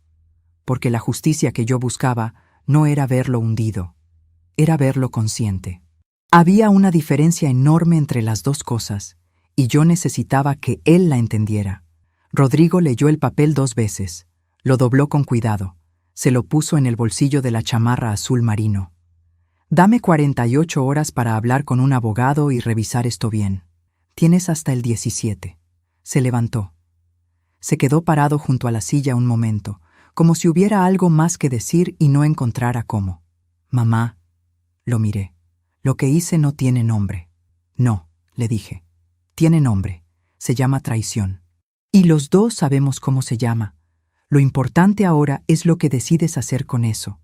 Porque la justicia que yo buscaba no era verlo hundido, era verlo consciente. Había una diferencia enorme entre las 2 cosas, y yo necesitaba que él la entendiera. Rodrigo leyó el papel 2 veces, lo dobló con cuidado, se lo puso en el bolsillo de la chamarra azul marino. Dame 48 horas para hablar con un abogado y revisar esto bien. Tienes hasta el 17. Se levantó. Se quedó parado junto a la silla un momento, como si hubiera algo más que decir y no encontrara cómo. Mamá, lo miré. Lo que hice no tiene nombre. No, le dije. Tiene nombre. Se llama traición. Y los 2 sabemos cómo se llama. Lo importante ahora es lo que decides hacer con eso.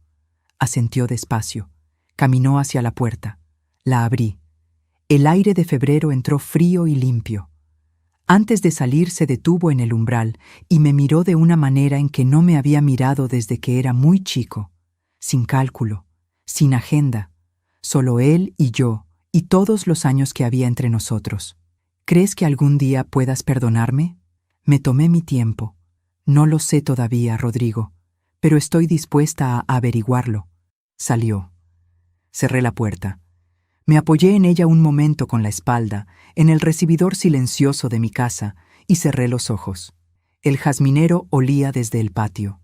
Asintió despacio. Caminó hacia la puerta. La abrí. El aire de febrero entró frío y limpio. Antes de salir se detuvo en el umbral y me miró de una manera en que no me había mirado desde que era muy chico, sin cálculo, sin agenda, solo él y yo y todos los años que había entre nosotros. ¿Crees que algún día puedas perdonarme? Me tomé mi tiempo. No lo sé todavía, Rodrigo, pero estoy dispuesta a averiguarlo. Salió. Cerré la puerta. Me apoyé en ella un momento con la espalda, en el recibidor silencioso de mi casa, y cerré los ojos. El jazminero olía desde el patio.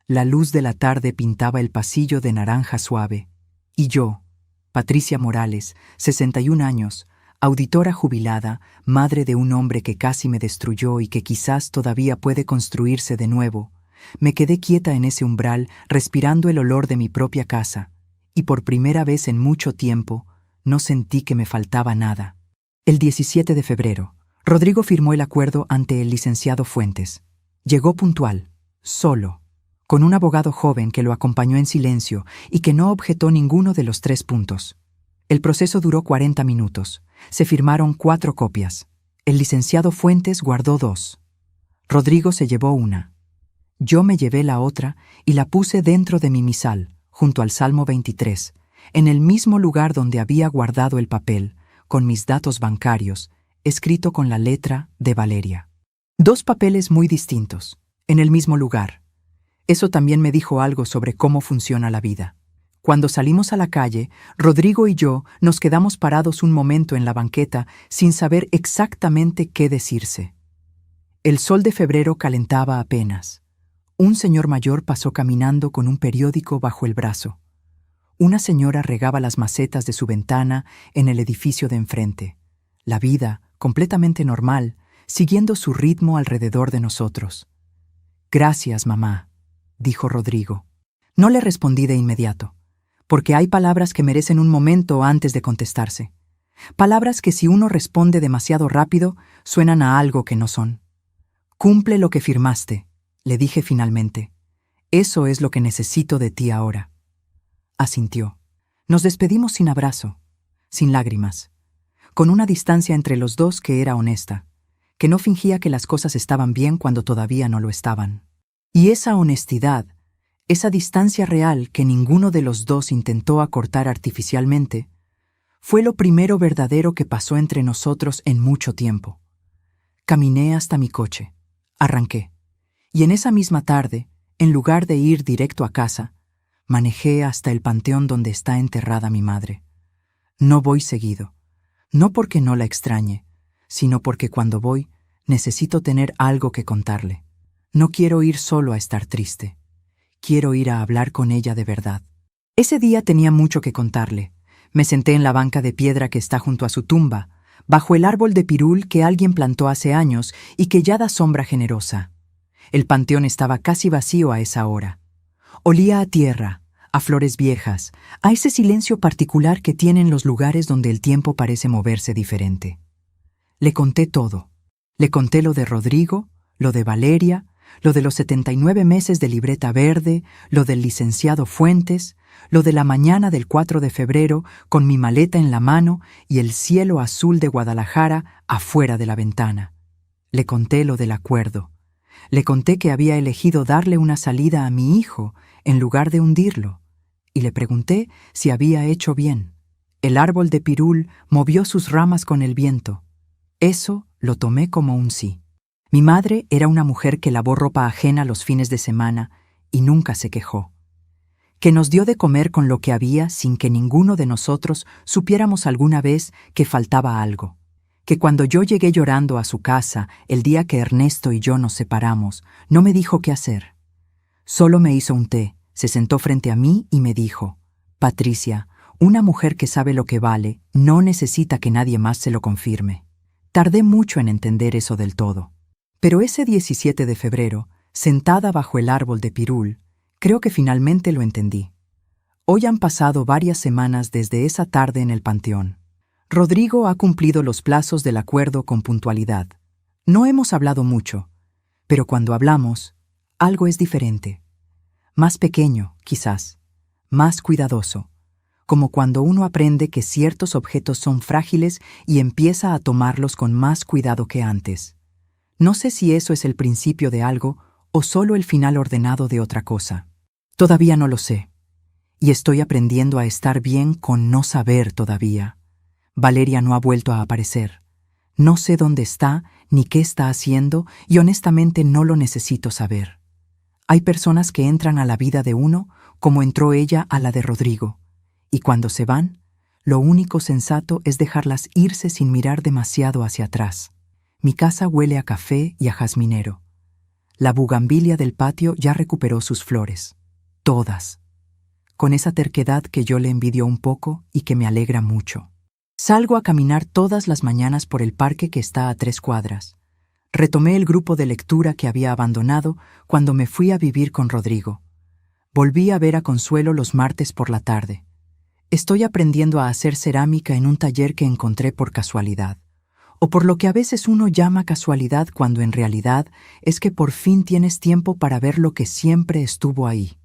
La luz de la tarde pintaba el pasillo de naranja suave. Y yo, Patricia Morales, 61 años, auditora jubilada, madre de un hombre que casi me destruyó y que quizás todavía puede construirse de nuevo, me quedé quieta en ese umbral, respirando el olor de mi propia casa, y por primera vez en mucho tiempo, no sentí que me faltaba nada. El 17 de febrero, Rodrigo firmó el acuerdo ante el licenciado Fuentes. Llegó puntual, solo, con un abogado joven que lo acompañó en silencio y que no objetó ninguno de los 3 puntos. El proceso duró 40 minutos. Se firmaron 4 copias. El licenciado Fuentes guardó 2. Rodrigo se llevó una. Yo me llevé la otra y la puse dentro de mi misal, junto al Salmo 23, en el mismo lugar donde había guardado el papel, con mis datos bancarios, escrito con la letra de Valeria. 2 papeles muy distintos, en el mismo lugar. Eso también me dijo algo sobre cómo funciona la vida. Cuando salimos a la calle, Rodrigo y yo nos quedamos parados un momento en la banqueta sin saber exactamente qué decirse. El sol de febrero calentaba apenas. Un señor mayor pasó caminando con un periódico bajo el brazo. Una señora regaba las macetas de su ventana en el edificio de enfrente. La vida, completamente normal, siguiendo su ritmo alrededor de nosotros. «Gracias, mamá», dijo Rodrigo. No le respondí de inmediato, porque hay palabras que merecen un momento antes de contestarse. Palabras que si uno responde demasiado rápido, suenan a algo que no son. «Cumple lo que firmaste», le dije finalmente. «Eso es lo que necesito de ti ahora». Asintió. Nos despedimos sin abrazo, sin lágrimas, con una distancia entre los dos que era honesta, que no fingía que las cosas estaban bien cuando todavía no lo estaban. Y esa honestidad, esa distancia real que ninguno de los dos intentó acortar artificialmente, fue lo primero verdadero que pasó entre nosotros en mucho tiempo. Caminé hasta mi coche, arranqué, y en esa misma tarde, en lugar de ir directo a casa, manejé hasta el panteón donde está enterrada mi madre. No voy seguido, no porque no la extrañe, sino porque cuando voy necesito tener algo que contarle. No quiero ir solo a estar triste. Quiero ir a hablar con ella de verdad. Ese día tenía mucho que contarle. Me senté en la banca de piedra que está junto a su tumba, bajo el árbol de pirul que alguien plantó hace años y que ya da sombra generosa. El panteón estaba casi vacío a esa hora. Olía a tierra, a flores viejas, a ese silencio particular que tienen los lugares donde el tiempo parece moverse diferente. Le conté todo. Le conté lo de Rodrigo, lo de Valeria, lo de los 79 meses de libreta verde, lo del licenciado Fuentes, lo de la mañana del 4 de febrero con mi maleta en la mano y el cielo azul de Guadalajara afuera de la ventana. Le conté lo del acuerdo. Le conté que había elegido darle una salida a mi hijo en lugar de hundirlo, y le pregunté si había hecho bien. El árbol de pirul movió sus ramas con el viento. Eso lo tomé como un sí. Mi madre era una mujer que lavó ropa ajena los fines de semana y nunca se quejó. Que nos dio de comer con lo que había sin que ninguno de nosotros supiéramos alguna vez que faltaba algo. Que cuando yo llegué llorando a su casa el día que Ernesto y yo nos separamos, no me dijo qué hacer. Solo me hizo un té, se sentó frente a mí y me dijo: «Patricia, una mujer que sabe lo que vale no necesita que nadie más se lo confirme». Tardé mucho en entender eso del todo. Pero ese 17 de febrero, sentada bajo el árbol de pirul, creo que finalmente lo entendí. Hoy han pasado varias semanas desde esa tarde en el panteón. Rodrigo ha cumplido los plazos del acuerdo con puntualidad. No hemos hablado mucho, pero cuando hablamos, algo es diferente. Más pequeño, quizás, más cuidadoso, como cuando uno aprende que ciertos objetos son frágiles y empieza a tomarlos con más cuidado que antes. No sé si eso es el principio de algo o solo el final ordenado de otra cosa. Todavía no lo sé. Y estoy aprendiendo a estar bien con no saber todavía. Valeria no ha vuelto a aparecer. No sé dónde está ni qué está haciendo y honestamente no lo necesito saber. Hay personas que entran a la vida de uno como entró ella a la de Rodrigo. Y cuando se van, lo único sensato es dejarlas irse sin mirar demasiado hacia atrás. Mi casa huele a café y a jazminero. La bugambilia del patio ya recuperó sus flores. Todas. Con esa terquedad que yo le envidio un poco y que me alegra mucho. Salgo a caminar todas las mañanas por el parque que está a 3 cuadras. Retomé el grupo de lectura que había abandonado cuando me fui a vivir con Rodrigo. Volví a ver a Consuelo los martes por la tarde. Estoy aprendiendo a hacer cerámica en un taller que encontré por casualidad. o por lo que a veces uno llama casualidad cuando en realidad es que por fin tienes tiempo para ver lo que siempre estuvo ahí.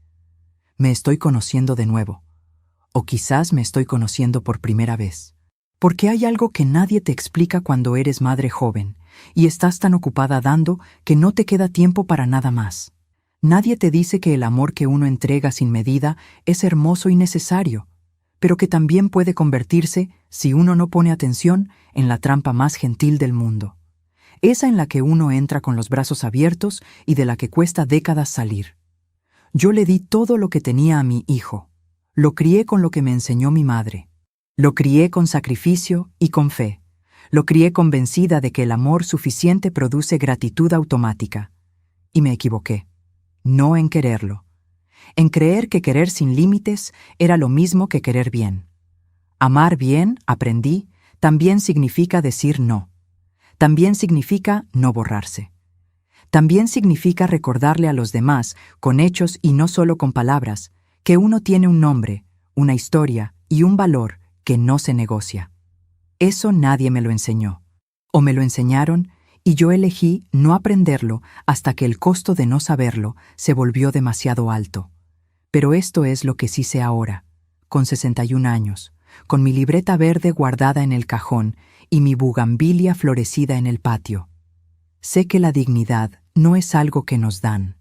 Me estoy conociendo de nuevo, o quizás me estoy conociendo por primera vez. Porque hay algo que nadie te explica cuando eres madre joven y estás tan ocupada dando que no te queda tiempo para nada más. Nadie te dice que el amor que uno entrega sin medida es hermoso y necesario, pero que también puede convertirse, si uno no pone atención, en la trampa más gentil del mundo. Esa en la que uno entra con los brazos abiertos y de la que cuesta décadas salir. Yo le di todo lo que tenía a mi hijo. Lo crié con lo que me enseñó mi madre. Lo crié con sacrificio y con fe. Lo crié convencida de que el amor suficiente produce gratitud automática. Y me equivoqué. No en quererlo. En creer que querer sin límites era lo mismo que querer bien. Amar bien, aprendí, también significa decir no. También significa no borrarse. También significa recordarle a los demás, con hechos y no solo con palabras, que uno tiene un nombre, una historia y un valor que no se negocia. Eso nadie me lo enseñó. O me lo enseñaron y yo elegí no aprenderlo hasta que el costo de no saberlo se volvió demasiado alto. Pero esto es lo que sí sé ahora, con 61 años, con mi libreta verde guardada en el cajón y mi bugambilia florecida en el patio. Sé que la dignidad no es algo que nos dan,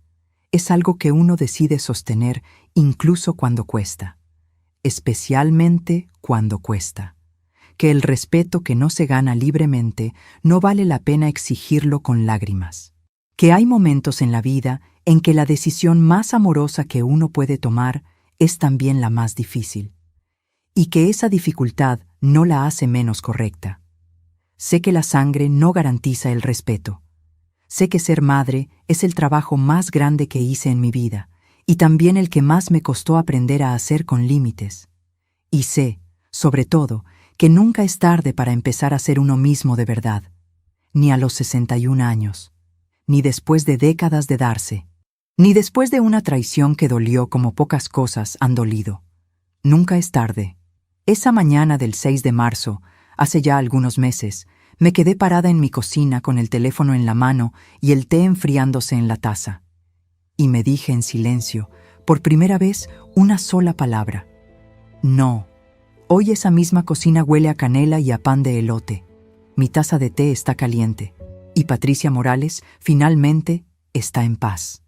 es algo que uno decide sostener incluso cuando cuesta, especialmente cuando cuesta. Que el respeto que no se gana libremente no vale la pena exigirlo con lágrimas. Que hay momentos en la vida en que la decisión más amorosa que uno puede tomar es también la más difícil. Y que esa dificultad no la hace menos correcta. Sé que la sangre no garantiza el respeto. Sé que ser madre es el trabajo más grande que hice en mi vida y también el que más me costó aprender a hacer con límites. Y sé, sobre todo, que nunca es tarde para empezar a ser uno mismo de verdad, ni a los 61 años, ni después de décadas de darse, ni después de una traición que dolió como pocas cosas han dolido. Nunca es tarde. Esa mañana del 6 de marzo, hace ya algunos meses, me quedé parada en mi cocina con el teléfono en la mano y el té enfriándose en la taza. Y me dije en silencio, por primera vez, una sola palabra. No. Hoy esa misma cocina huele a canela y a pan de elote. Mi taza de té está caliente. Y Patricia Morales, finalmente, está en paz.